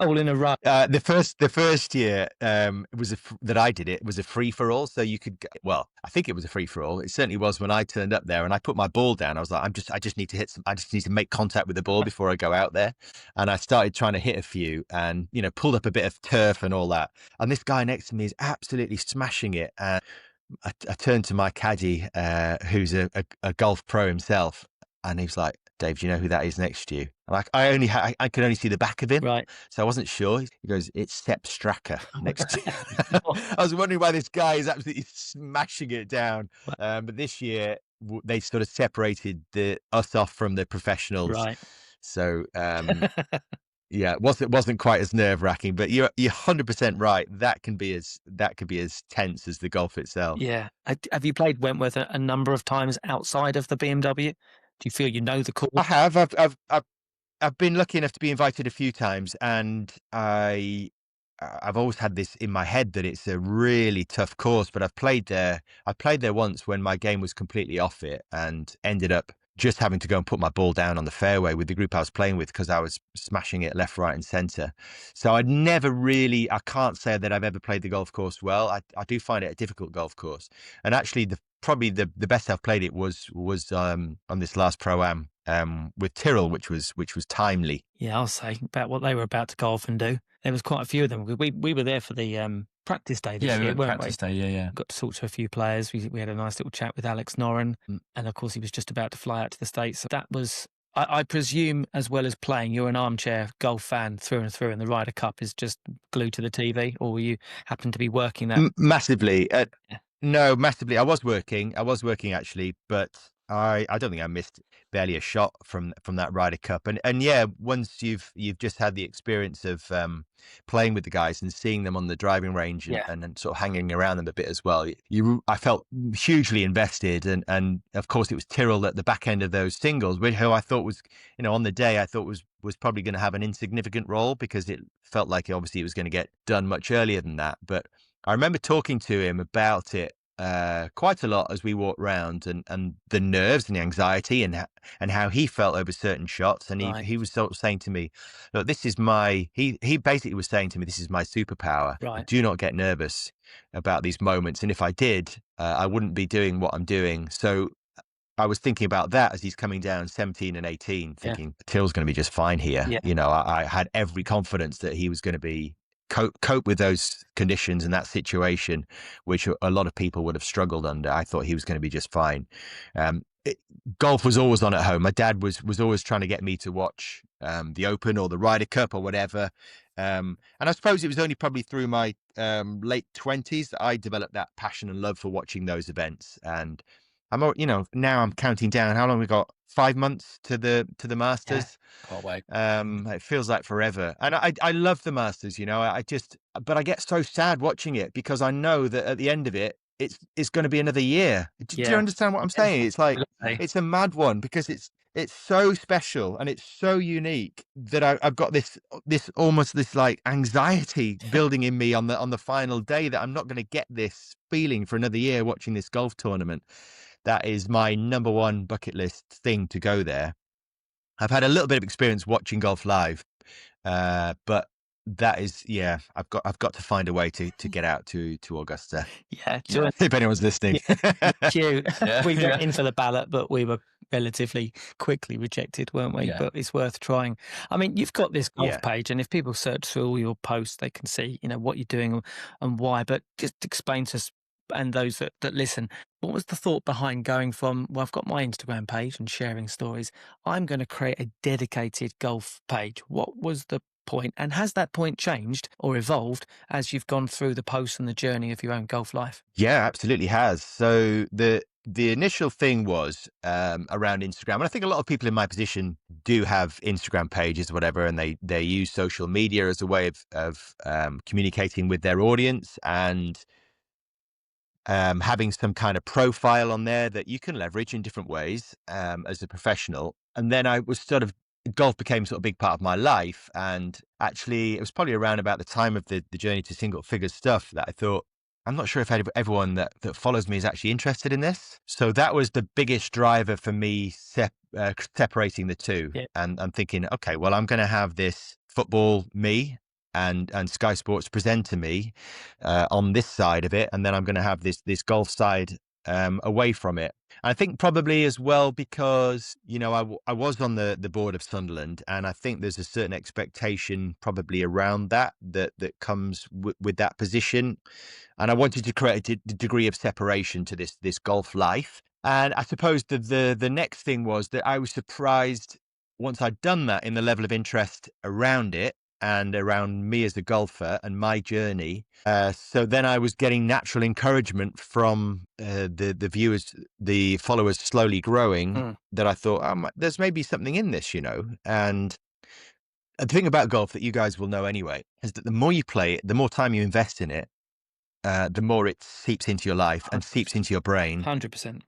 all in a row. The first year that I did it was a free for all, so you could. Well, I think it was a free for all. It certainly was when I turned up there and I put my ball down. I was like, I just need to hit some. I just need to make contact with the ball before I go out there. And I started trying to hit a few, and pulled up a bit of turf and all that. And this guy next to me is absolutely smashing it. And I turned to my caddy, who's a golf pro himself. And he was like, Dave, do you know who that is next to you? And I could only see the back of him. Right. So I wasn't sure. He goes, it's Sepp Straka next to you. I was wondering why this guy is absolutely smashing it down. But this year, they sort of separated us off from the professionals. Right. So, yeah, it wasn't quite as nerve-wracking, but you're 100% right. That could be as tense as the golf itself. Yeah. Have you played Wentworth a number of times outside of the BMW? Do you feel you know the course? I have. I've been lucky enough to be invited a few times, and I've always had this in my head that it's a really tough course. But I've played there. I played there once when my game was completely off it, and ended up just having to go and put my ball down on the fairway with the group I was playing with, because I was smashing it left, right, and centre. So I can't say that I've ever played the golf course well. I do find it a difficult golf course, and actually probably the best I've played it was on this last pro-am with Tyrrell, which was timely. Yeah, I'll say about what they were about to golf and do. There was quite a few of them. We were there for the practice day this year, weren't we? Practice day, yeah. Got to talk to a few players. We had a nice little chat with Alex Noren, and of course he was just about to fly out to the States. So that was, I presume, as well as playing, you're an armchair golf fan through and through, and the Ryder Cup is just glued to the TV, or you happen to be working that? Massively. No, massively. I was working actually, but I don't think I missed barely a shot from that Ryder Cup. And yeah, once you've just had the experience of playing with the guys and seeing them on the driving range and sort of hanging around them a bit as well, I felt hugely invested. And of course it was Tyrrell at the back end of those singles, who I thought was, on the day I thought was probably going to have an insignificant role, because it felt like obviously it was going to get done much earlier than that. But I remember talking to him about it quite a lot as we walked round, and the nerves and the anxiety and how he felt over certain shots. And he was sort of saying to me, look, this is he basically was saying to me, this is my superpower. Right. Do not get nervous about these moments. And if I did, I wouldn't be doing what I'm doing. So I was thinking about that as he's coming down 17 and 18, thinking Till's going to be just fine here. Yeah. I had every confidence that he was going to be cope with those conditions and that situation, which a lot of people would have struggled under. I thought he was going to be just fine. golf was always on at home. My dad was always trying to get me to watch the Open or the Ryder Cup or whatever. And I suppose it was only probably through my late 20s that I developed that passion and love for watching those events. And now I'm counting down. How long we got? 5 months to the Masters. Can't wait. It feels like forever. And I love the Masters, but I get so sad watching it because I know that at the end of it, it's going to be another year. Do you understand what I'm saying? It's like, it's a mad one because it's so special and it's so unique that I've got this almost this like anxiety building in me on the final day that I'm not going to get this feeling for another year watching this golf tournament. That is my number one bucket list thing, to go there. I've had a little bit of experience watching golf live, but that is, I've got to find a way to get out to Augusta. Yeah, if anyone's listening. Hugh, Yeah, we went yeah. in for the ballot, but we were relatively quickly rejected, weren't we? Yeah. But it's worth trying. I mean, you've got this golf Yeah. page, and if people search through all your posts, they can see, what you're doing and why. But just explain to us and those that listen, what was the thought behind going from, well, I've got my Instagram page and sharing stories, I'm going to create a dedicated golf page? What was the point, and has that point changed or evolved as you've gone through the posts and the journey of your own golf life? Yeah, absolutely has. So the initial thing was around Instagram, and I think a lot of people in my position do have Instagram pages or whatever, and they use social media as a way of communicating with their audience and having some kind of profile on there that you can leverage in different ways as a professional. And then golf became sort of a big part of my life. And actually, it was probably around about the time of the journey to single figures stuff that I thought, I'm not sure if everyone that follows me is actually interested in this. So that was the biggest driver for me separating the two. Yeah. And I'm thinking, okay, well, I'm going to have this football me and Sky Sports presenter me on this side of it, and then I'm going to have this golf side away from it. And I think probably as well because I was on the board of Sunderland, and I think there's a certain expectation probably around that comes with that position, and I wanted to create a degree of separation to this golf life. And I suppose the next thing was that I was surprised once I'd done that in the level of interest around it and around me as a golfer and my journey. So then I was getting natural encouragement from the viewers, the followers slowly growing, that I thought, there's maybe something in this, And the thing about golf that you guys will know anyway is that the more you play it, the more time you invest in it, the more it seeps into your life and seeps into your brain. 100%.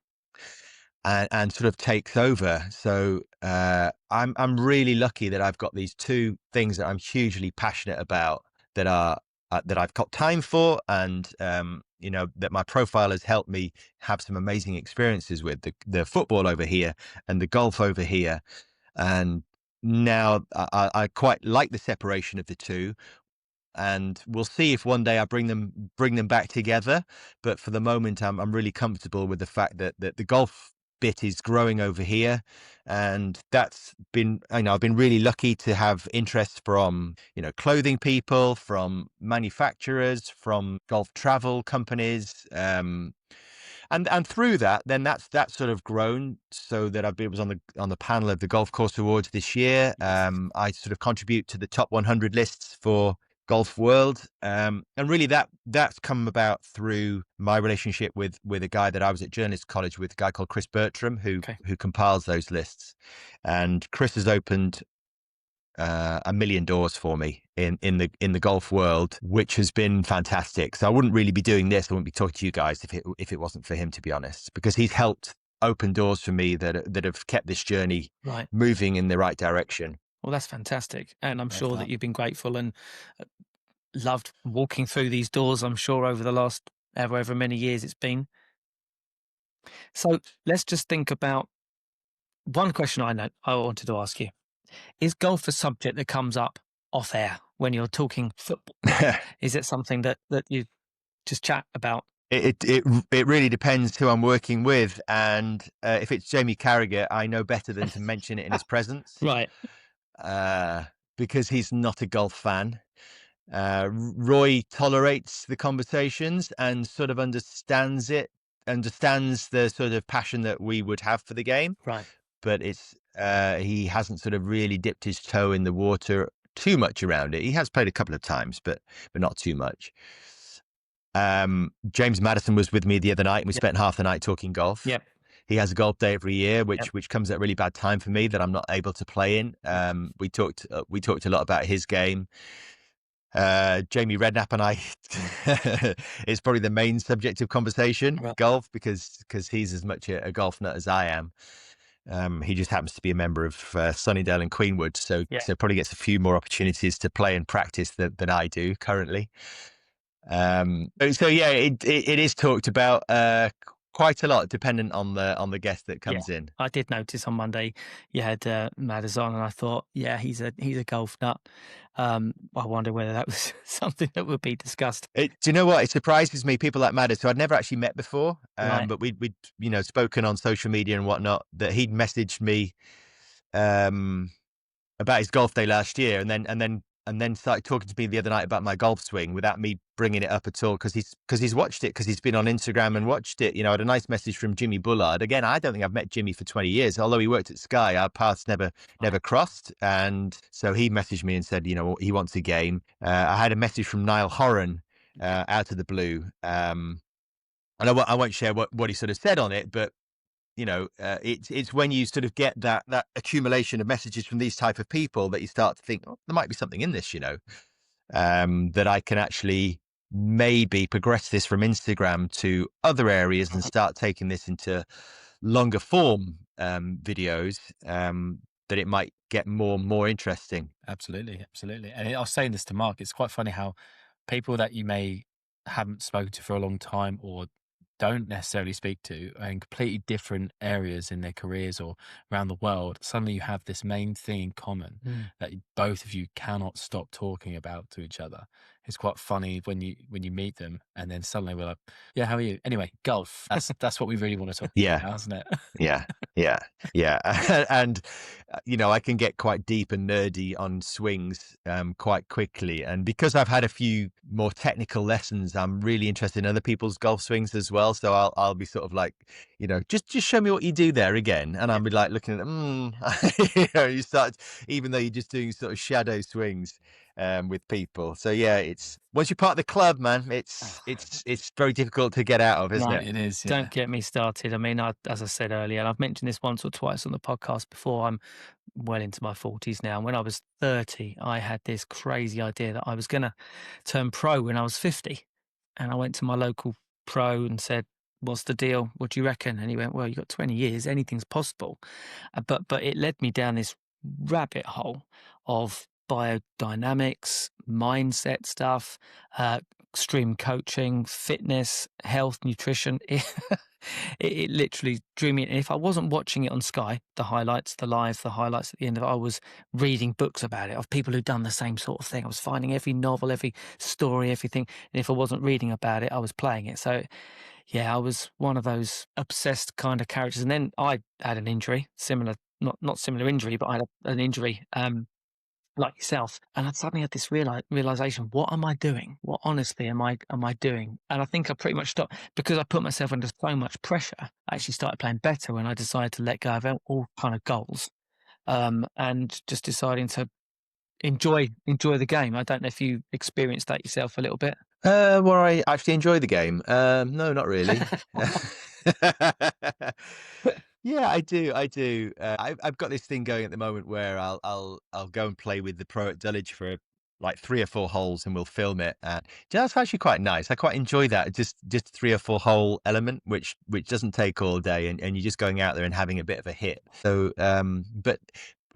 And sort of takes over. So I'm really lucky that I've got these two things that I'm hugely passionate about that I've got time for, and that my profile has helped me have some amazing experiences with the football over here and the golf over here. And now I quite like the separation of the two. And we'll see if one day I bring them back together. But for the moment, I'm really comfortable with the fact that the golf bit is growing over here, and that's been, I've been really lucky to have interest from clothing people, from manufacturers, from golf travel companies, and through that, then that's sort of grown so that was on the panel of the Golf Course Awards this year. I sort of contribute to the top 100 lists for Golf World, and really that's come about through my relationship with a guy that I was at journalist college with, a guy called Chris Bertram, who compiles those lists. And Chris has opened a million doors for me in the golf world, which has been fantastic. So I wouldn't really be doing this, I wouldn't be talking to you guys if it wasn't for him, to be honest, because he's helped open doors for me that have kept this journey moving in the right direction. Well, that's fantastic. And I'm sure that you've been grateful and loved walking through these doors, I'm sure, over the last however many years it's been. So let's just think about one question I wanted to ask you. Is golf a subject that comes up off air when you're talking football? Is it something that you just chat about? It really depends who I'm working with. And if it's Jamie Carragher, I know better than to mention it in his presence. Right. Because he's not a golf fan. Roy tolerates the conversations and sort of understands it understands the sort of passion that we would have for the game, Right. but he hasn't sort of really dipped his toe in the water too much around it. He has played a couple of times, but not too much. James Maddison was with me the other night, and we spent half the night talking golf. Yep. He has a golf day every year, which comes at a really bad time for me that I'm not able to play in. We talked a lot about his game. Jamie Redknapp and I is probably the main subject of conversation, golf, because he's as much a golf nut as I am. He just happens to be a member of Sunnydale and Queenwood, so probably gets a few more opportunities to play and practice than I do currently. So yeah, it is talked about quite a lot, dependent on the guest that comes in. I did notice on Monday you had Madders on, and I thought, he's a golf nut. I wonder whether that was something that would be discussed. Do you know what? It surprises me, people like Madders, who I'd never actually met before, but we'd spoken on social media and whatnot, that he'd messaged me about his golf day last year, and then started talking to me the other night about my golf swing without me bringing it up at all, because he's watched it, because he's been on Instagram and watched it. I had a nice message from Jimmy Bullard. Again, I don't think I've met Jimmy for 20 years. Although he worked at Sky, our paths never crossed. And so he messaged me and said, he wants a game. I had a message from Niall Horan out of the blue. And I won't share what he sort of said on it, but it's when you sort of get that accumulation of messages from these type of people that you start to think, there might be something in this, that I can actually maybe progress this from Instagram to other areas and start taking this into longer form videos, that it might get more interesting. Absolutely. And I was saying this to Mark, it's quite funny how people that you may haven't spoken to for a long time or don't necessarily speak to are in completely different areas in their careers or around the world. Suddenly you have this main thing in common that both of you cannot stop talking about to each other. It's quite funny when you meet them, and then suddenly we're like, yeah, how are you? Anyway, golf. That's what we really want to talk about now, isn't it? Yeah. And I can get quite deep and nerdy on swings quite quickly, and because I've had a few more technical lessons, I'm really interested in other people's golf swings as well. So I'll be sort of like, just show me what you do there again, and I'll be like looking at them. You start, even though you're just doing sort of shadow swings with people. So yeah, it's once you're part of the club, man, it's very difficult to get out of, isn't it? It is. Don't get me started. I mean, as I said earlier, and I've mentioned this once or twice on the podcast before, I'm well into my 40s now. And when I was 30, I had this crazy idea that I was going to turn pro when I was 50. And I went to my local pro and said, what's the deal? What do you reckon? And he went, well, you've got 20 years. Anything's possible. But it led me down this rabbit hole of biodynamics, mindset stuff, extreme coaching, fitness, health, nutrition. It literally drew me in. And if I wasn't watching it on Sky, the highlights at the end of it, I was reading books about it of people who'd done the same sort of thing. I was finding every novel, every story, everything. And if I wasn't reading about it, I was playing it. So yeah, I was one of those obsessed kind of characters. And then I had an injury, not similar injury, but I had an injury like yourself. And I suddenly had this realization, what am I doing? What honestly am I doing? And I think I pretty much stopped because I put myself under so much pressure. I actually started playing better when I decided to let go of all kind of goals, and just deciding to enjoy the game. I don't know if you experienced that yourself a little bit. Well, I actually enjoy the game. No, not really. Yeah, I do. I've got this thing going at the moment where I'll go and play with the pro at Dulwich for like 3 or 4 holes, and we'll film it. That's actually quite nice. I quite enjoy that. Just 3 or 4 hole element, which doesn't take all day, and you're just going out there and having a bit of a hit. So, but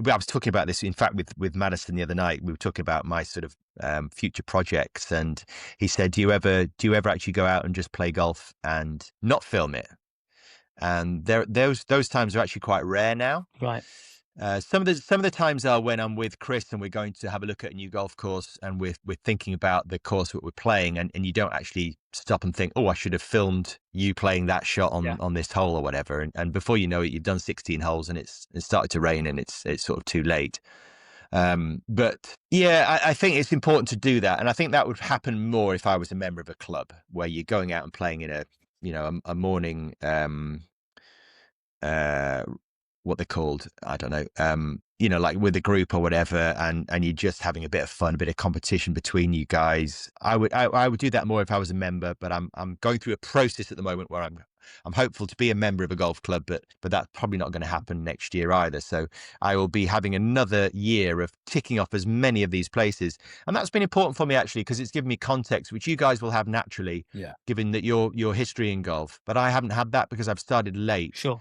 I was talking about this, in fact, with Madison the other night. We were talking about my sort of future projects, and he said, "Do you ever actually go out and just play golf and not film it?" And those times are actually quite rare now. Right. Some of the times are when I'm with Chris and we're going to have a look at a new golf course, and we're thinking about the course that we're playing, and you don't actually stop and think, oh, I should have filmed you playing that shot on this hole or whatever. And before you know it, you've done 16 holes and it's started to rain and it's sort of too late. But yeah, I think it's important to do that. And I think that would happen more if I was a member of a club where you're going out and playing in a a morning, what they're called, I don't know, like with a group or whatever, and you're just having a bit of fun, a bit of competition between you guys. I would do that more if I was a member, but I'm going through a process at the moment where I'm hopeful to be a member of a golf club, but that's probably not going to happen next year either. So I will be having another year of ticking off as many of these places, and that's been important for me actually, because it's given me context which you guys will have naturally, given that your history in golf, but I haven't had that because I've started late. Sure.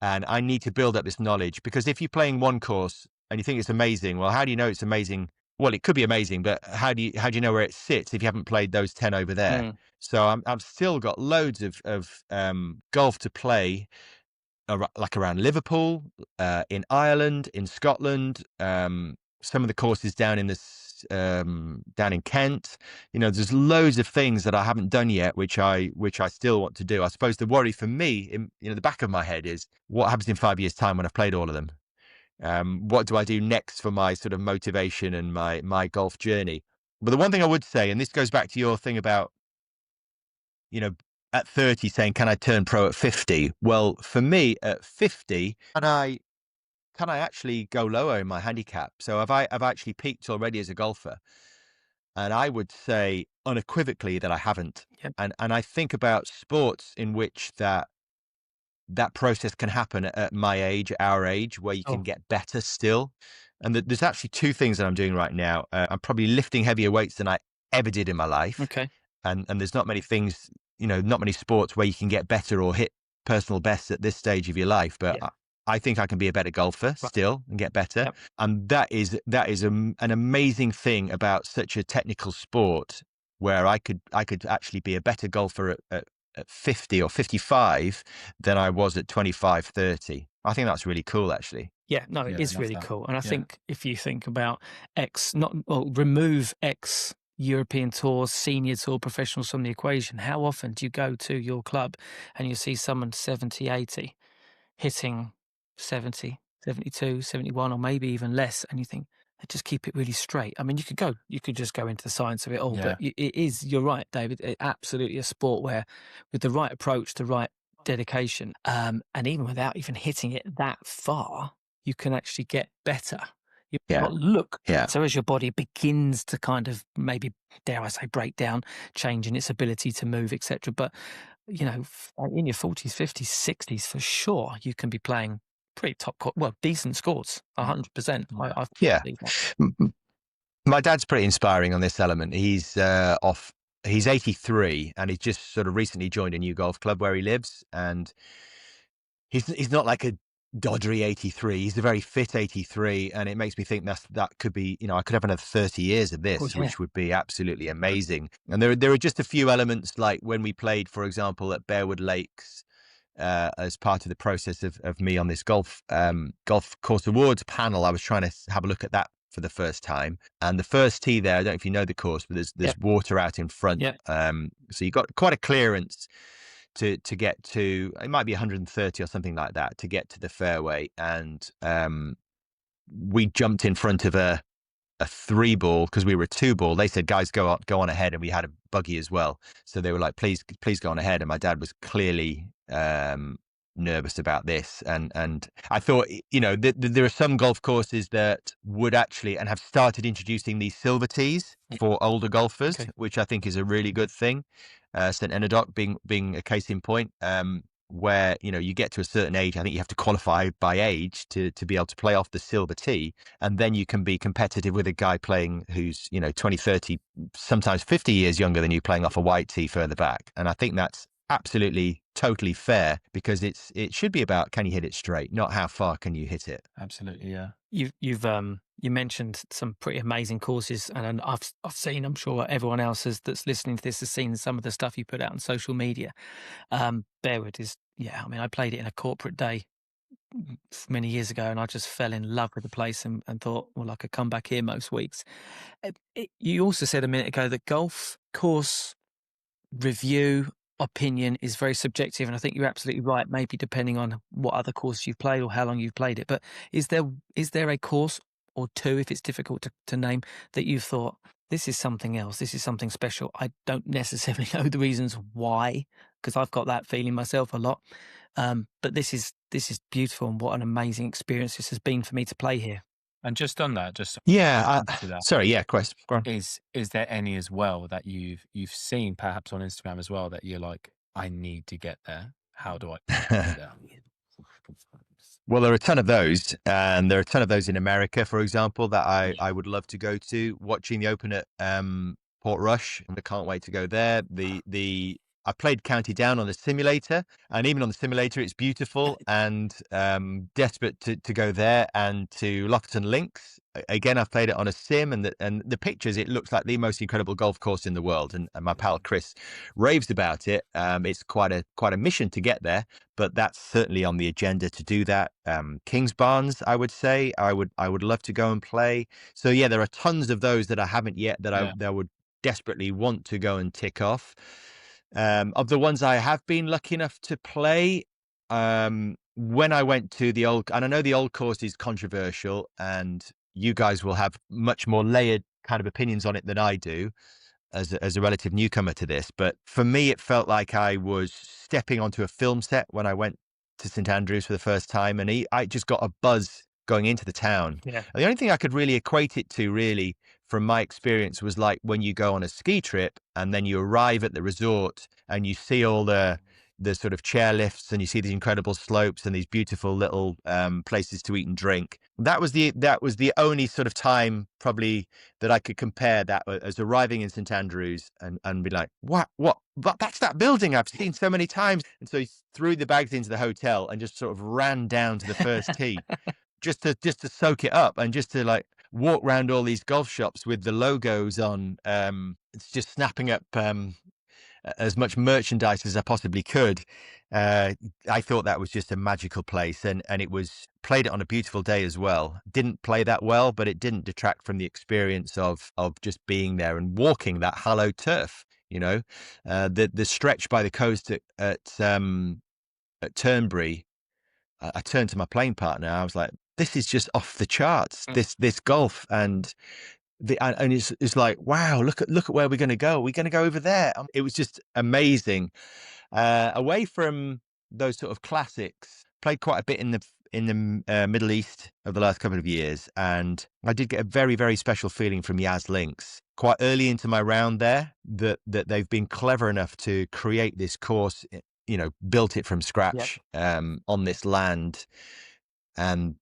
And I need to build up this knowledge, because if you're playing one course and you think it's amazing, well, how do you know it's amazing? Well, it could be amazing, but how do you know where it sits if you haven't played those 10 over there? So I've still got loads of golf to play, like around Liverpool, in Ireland, in Scotland, some of the courses down in down in Kent. There's loads of things that I haven't done yet, which I still want to do. I suppose the worry for me, in the back of my head, is what happens in 5 years' time when I've played all of them. What do I do next for my sort of motivation and my golf journey? But the one thing I would say, and this goes back to your thing about, at 30 saying, can I turn pro at 50? Well, for me at 50, can I actually go lower in my handicap? So I've actually peaked already as a golfer? And I would say unequivocally that I haven't. Yep. And I think about sports in which that process can happen at my age, our age, where you can get better still. And there's actually two things that I'm doing right now. I'm probably lifting heavier weights than I ever did in my life. Okay. And there's not many things, not many sports where you can get better or hit personal bests at this stage of your life. But I think I can be a better golfer still and get better. Yep. And that is an amazing thing about such a technical sport, where I could actually be a better golfer at 50 or 55 than I was at 25, 30. I think that's really cool, actually. Yeah, no, it is really cool. And I think if you think about remove European tours, senior tour professionals from the equation, how often do you go to your club and you see someone 70, 80 hitting 70, 72, 71, or maybe even less, and you think, they just keep it really straight. I mean, you could just go into the science of it all, but it is, you're right, David, absolutely a sport where with the right approach, the right dedication, and even without even hitting it that far, you can actually get better. You look. So as your body begins to kind of, maybe, dare I say, break down, change in its ability to move, etc. But, in your 40s, 50s, 60s, for sure, you can be playing pretty decent scores, 100%. My dad's pretty inspiring on this element. He's he's 83, and he's just sort of recently joined a new golf club where he lives, and he's not like a doddery 83. He's a very fit 83, and it makes me think that could be, I could have another 30 years of this, which would be absolutely amazing. And there are just a few elements, like when we played, for example, at Bearwood Lakes, as part of the process of me on this golf course awards panel. I was trying to have a look at that for the first time, and the first tee there, I don't know if you know the course, but there's water out in front. So you've got quite a clearance to get to, it might be 130 or something like that, to get to the fairway. And we jumped in front of a 3-ball because we were a 2-ball. They said, guys, go on ahead. And we had a buggy as well. So they were like, please go on ahead. And my dad was clearly nervous about this. And I thought, there are some golf courses that would actually, and have started introducing these silver tees for older golfers, which I think is a really good thing. St. Enodoc being a case in point, where, you get to a certain age. I think you have to qualify by age to be able to play off the silver tee. And then you can be competitive with a guy playing who's, 20, 30, sometimes 50 years younger than you, playing off a white tee further back. And I think that's absolutely totally fair, because it should be about, can you hit it straight, not how far can you hit it. Absolutely. Yeah. You mentioned some pretty amazing courses, and I've seen, I'm sure everyone else that's listening to this has seen some of the stuff you put out on social media. Bearwood is, I played it in a corporate day many years ago, and I just fell in love with the place and thought, well, I could come back here most weeks. You also said a minute ago that golf course review opinion is very subjective, and I think you're absolutely right, maybe depending on what other course you've played or how long you've played it. But is there a course or two, if it's difficult to name, that you've thought, this is something else, this is something special? I don't necessarily know the reasons why because I've got that feeling myself a lot. But this is beautiful, and what an amazing experience this has been for me to play here. And just on that, just Yeah. to that, Sorry. Yeah. Quest. Go on. is there any as well that you've seen perhaps on Instagram as well that you're like, I need to get there? How do I get there? Well, there are a ton of those, and there are a ton of those in America, for example, that I would love to go to. Watching the Open at Portrush, I can't wait to go there. I played County Down on the simulator, and even on the simulator, it's beautiful, and desperate to go there, and to Lockton Links. Again, I've played it on a sim, and the pictures, it looks like the most incredible golf course in the world, and my pal Chris raves about it. It's quite a mission to get there, but that's certainly on the agenda to do that. Kings Barnes, I would say, I would love to go and play. So yeah, there are tons of those that I haven't yet that I would desperately want to go and tick off. Of the ones I have been lucky enough to play, when I went to the old, and I know the old course is controversial, and you guys will have much more layered kind of opinions on it than I do, as a relative newcomer to this. But for me, it felt like I was stepping onto a film set when I went to St Andrews for the first time, and I just got a buzz going into the town. Yeah. And the only thing I could really equate it to, really, from my experience, was like when you go on a ski trip and then you arrive at the resort and you see all the sort of chairlifts, and you see these incredible slopes and these beautiful little places to eat and drink. That was the only sort of time probably that I could compare that as arriving in St Andrews and be like, what, that's that building I've seen so many times. And so he threw the bags into the hotel and just sort of ran down to the first tee just to soak it up, and just to like walk around all these golf shops with the logos on. It's just snapping up as much merchandise as I possibly could. I thought that was just a magical place, and it was played it on a beautiful day as well. Didn't play that well, but it didn't detract from the experience of just being there and walking that hallowed turf. The stretch by the coast at Turnberry. I turned to my playing partner. I was like, "This is just off the charts. This golf." And it's like, wow, look at where we're going to go. We're going to go over there. It was just amazing. Away from those sort of classics, played quite a bit in the Middle East over the last couple of years, and I did get a very, very special feeling from Yas Links quite early into my round there that they've been clever enough to create this course, built it from scratch on this land. And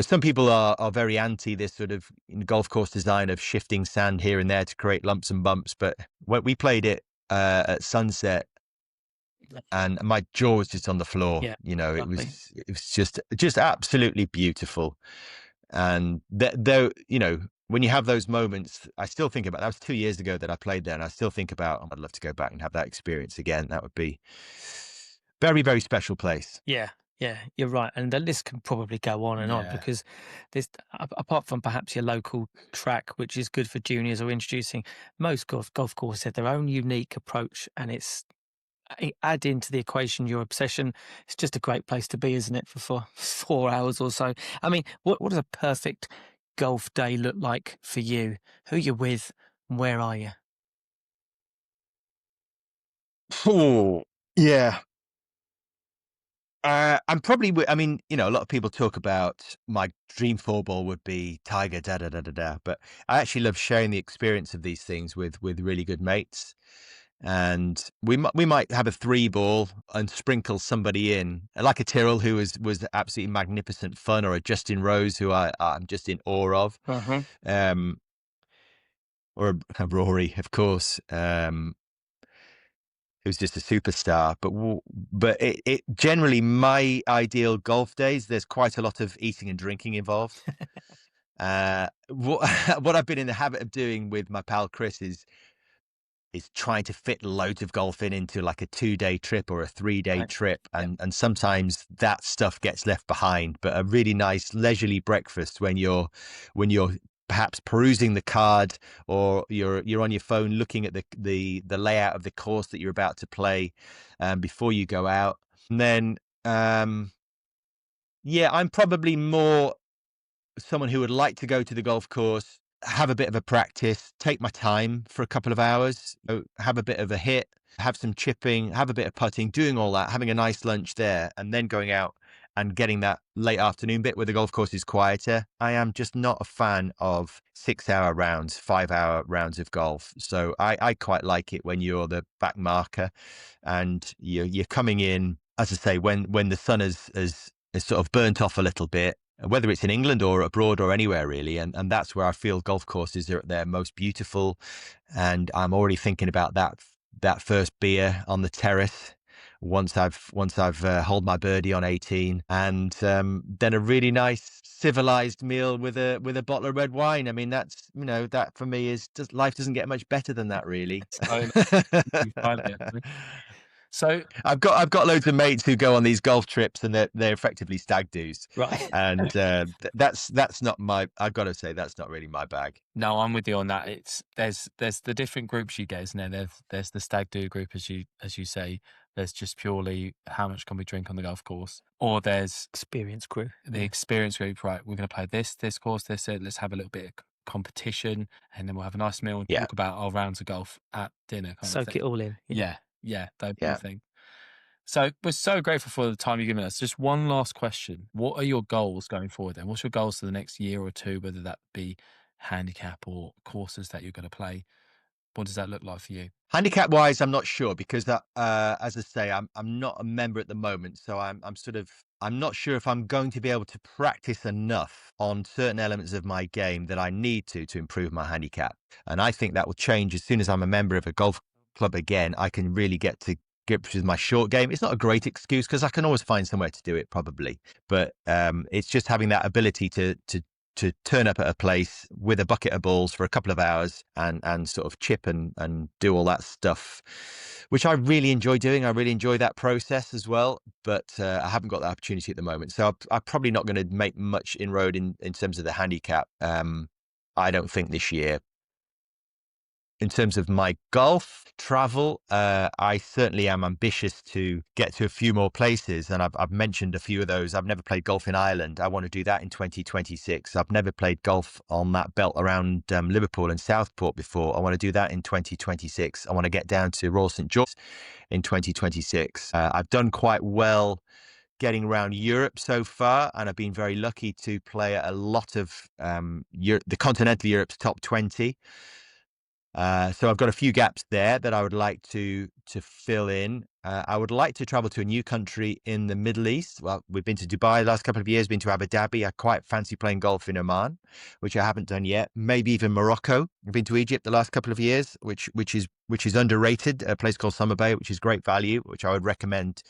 some people are very anti this sort of golf course design of shifting sand here and there to create lumps and bumps. But when we played it at sunset, and my jaw was just on the floor. It was just absolutely beautiful. And though, when you have those moments, I still think about that. Was 2 years ago that I played there, and I still think about, I'd love to go back and have that experience again. That would be very, very special place. Yeah, you're right. And the list can probably go on and on, because there's, apart from perhaps your local track, which is good for juniors or introducing, most golf courses have their own unique approach, and it's add into the equation your obsession. It's just a great place to be, isn't it, for 4 hours or so? I mean, what does a perfect golf day look like for you? Who you're with, and where are you? Oh, yeah. I'm probably, a lot of people talk about my dream four ball would be Tiger, but I actually love sharing the experience of these things with really good mates. And we might have a 3 ball and sprinkle somebody in, like a Tyrrell, who was absolutely magnificent fun, or a Justin Rose, who I'm just in awe of, or a Rory, of course. Who's just a superstar, but it generally, my ideal golf days, there's quite a lot of eating and drinking involved. What I've been in the habit of doing with my pal Chris is trying to fit loads of golf into like a 2-day trip or a 3-day trip, and sometimes that stuff gets left behind. But a really nice leisurely breakfast when you're perhaps perusing the card, or you're on your phone looking at the layout of the course that you're about to play before you go out. And then I'm probably more someone who would like to go to the golf course, have a bit of a practice, take my time for a couple of hours, have a bit of a hit, have some chipping, have a bit of putting, doing all that, having a nice lunch there, and then going out and getting that late afternoon bit where the golf course is quieter. I am just not a fan of 6-hour rounds, 5-hour rounds of golf. So I quite like it when you're the back marker and you're coming in, as I say, when the sun is sort of burnt off a little bit, whether it's in England or abroad or anywhere really. And that's where I feel golf courses are at their most beautiful. And I'm already thinking about that first beer on the terrace once I've holed my birdie on 18, and then a really nice civilized meal with a bottle of red wine. I mean, that's, that for me is just, life doesn't get much better than that, really. So I've got loads of mates who go on these golf trips, and they're effectively stag do's, Right. and that's not my. I've got to say that's not really my bag. No, I'm with you on that. There's the different groups you get, isn't there? There's the stag do group, as you say. There's just purely how much can we drink on the golf course, or there's Experience crew. the experience group. Right, we're going to play this course. Let's have a little bit of competition, and then we'll have a nice meal and Yeah. talk about our rounds of golf at dinner. Kind of Soak thing. it all in. Yeah, that Yeah. thing. So we're so grateful for the time you've given us. Just one last question: what are your goals going forward? Then, what's your goals for the next year or two? Whether that be handicap or courses that you're going to play, what does that look like for you? Handicap wise, I'm not sure because as I say, I'm not a member at the moment, so I'm not sure if I'm going to be able to practice enough on certain elements of my game that I need to improve my handicap. And I think that will change as soon as I'm a member of a golf club again. I can really get to grips with my short game. It's not a great excuse because I can always find somewhere to do it probably, but it's just having that ability to turn up at a place with a bucket of balls for a couple of hours and sort of chip and do all that stuff, which I really enjoy doing. I really enjoy that process as well, but I haven't got the opportunity at the moment. So I'm probably not going to make much inroad in terms of the handicap. I don't think this year. In terms of my golf travel, I certainly am ambitious to get to a few more places. And I've mentioned a few of those. I've never played golf in Ireland. I want to do that in 2026. I've never played golf on that belt around Liverpool and Southport before. I want to do that in 2026. I want to get down to Royal St. George in 2026. I've done quite well getting around Europe so far, and I've been very lucky to play at a lot of the continental Europe's top 20. So I've got a few gaps there that I would like to fill in. I would like to travel to a new country in the Middle East. Well, we've been to Dubai the last couple of years, been to Abu Dhabi. I quite fancy playing golf in Oman, which I haven't done yet. Maybe even Morocco. I've been to Egypt the last couple of years, which is underrated. A place called Summer Bay, which is great value, which I would recommend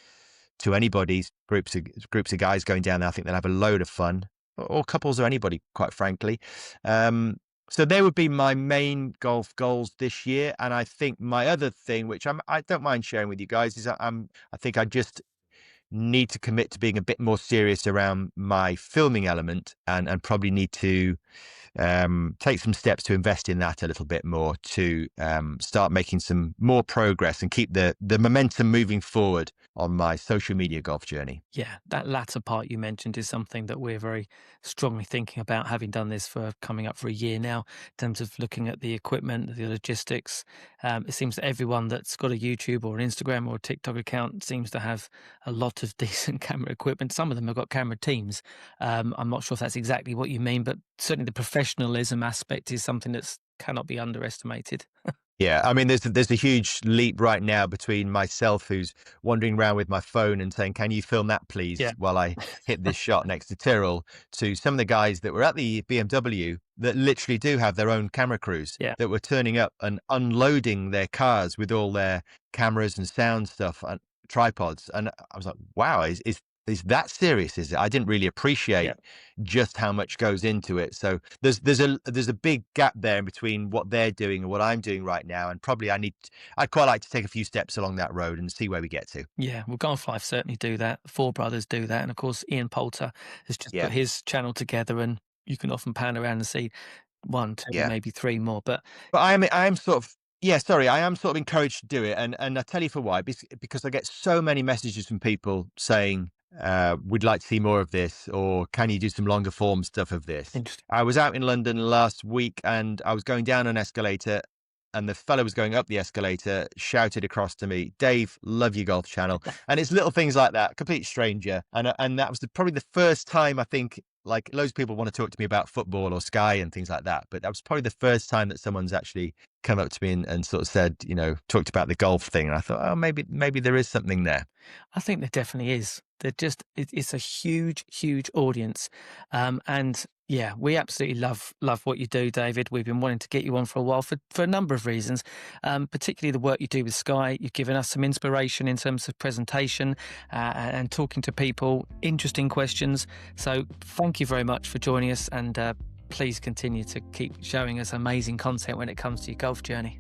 to anybody. Groups of guys going down there. I think they'll have a load of fun, or couples or anybody, quite frankly. So they would be my main golf goals this year. And I think my other thing, which I don't mind sharing with you guys, is I think I just need to commit to being a bit more serious around my filming element and probably need to take some steps to invest in that a little bit more to start making some more progress and keep the momentum moving forward on my social media golf journey. Yeah, that latter part you mentioned is something that we're very strongly thinking about, having done this for coming up for a year now, in terms of looking at the equipment, the logistics. It seems that everyone that's got a YouTube or an Instagram or a TikTok account seems to have a lot of decent camera equipment. Some of them have got camera teams. I'm not sure if that's exactly what you mean, but certainly the professionalism aspect is something that cannot be underestimated. Yeah, I mean, there's a huge leap right now between myself, who's wandering around with my phone and saying, "Can you film that, please?" Yeah. while I hit this shot next to Tyrrell, to some of the guys that were at the BMW that literally do have their own camera crews, Yeah. that were turning up and unloading their cars with all their cameras and sound stuff and tripods. And I was like, wow, is that serious? Is it? I didn't really appreciate just how much goes into it. So there's a big gap there in between what they're doing and what I'm doing right now. And probably I'd quite like to take a few steps along that road and see where we get to. Yeah, well, Golf Life certainly do that. Four Brothers do that. And of course, Ian Poulter has just put his channel together, and you can often pan around and see 1, 2, maybe 3 more. But I am sort of, I am sort of encouraged to do it. And I tell you for why, because I get so many messages from people saying, we'd like to see more of this, or can you do some longer form stuff of this? Interesting. I was out in London last week and I was going down an escalator and the fellow was going up the escalator shouted across to me, "Dave, love your golf channel." And it's little things like that, complete stranger. And that was probably the first time, I think, like, loads of people want to talk to me about football or Sky and things like that, but that was probably the first time that someone's actually come up to me and sort of said, talked about the golf thing. And I thought, oh, maybe there is something there. I think there definitely is. It's a huge, huge audience. And yeah, we absolutely love what you do, David. We've been wanting to get you on for a while for a number of reasons, particularly the work you do with Sky. You've given us some inspiration in terms of presentation and talking to people, interesting questions. So thank you very much for joining us, and please continue to keep showing us amazing content when it comes to your golf journey.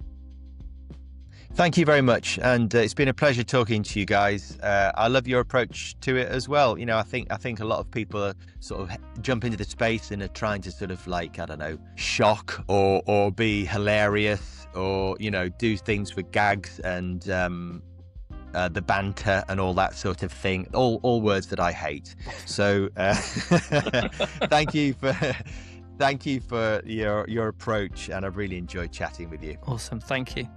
Thank you very much, and it's been a pleasure talking to you guys. I love your approach to it as well. I think a lot of people are sort of jump into the space and are trying to sort of, like, I don't know, shock or be hilarious or do things for gags and the banter and all that sort of thing. All words that I hate. So thank you for your approach, and I've really enjoyed chatting with you. Awesome, thank you.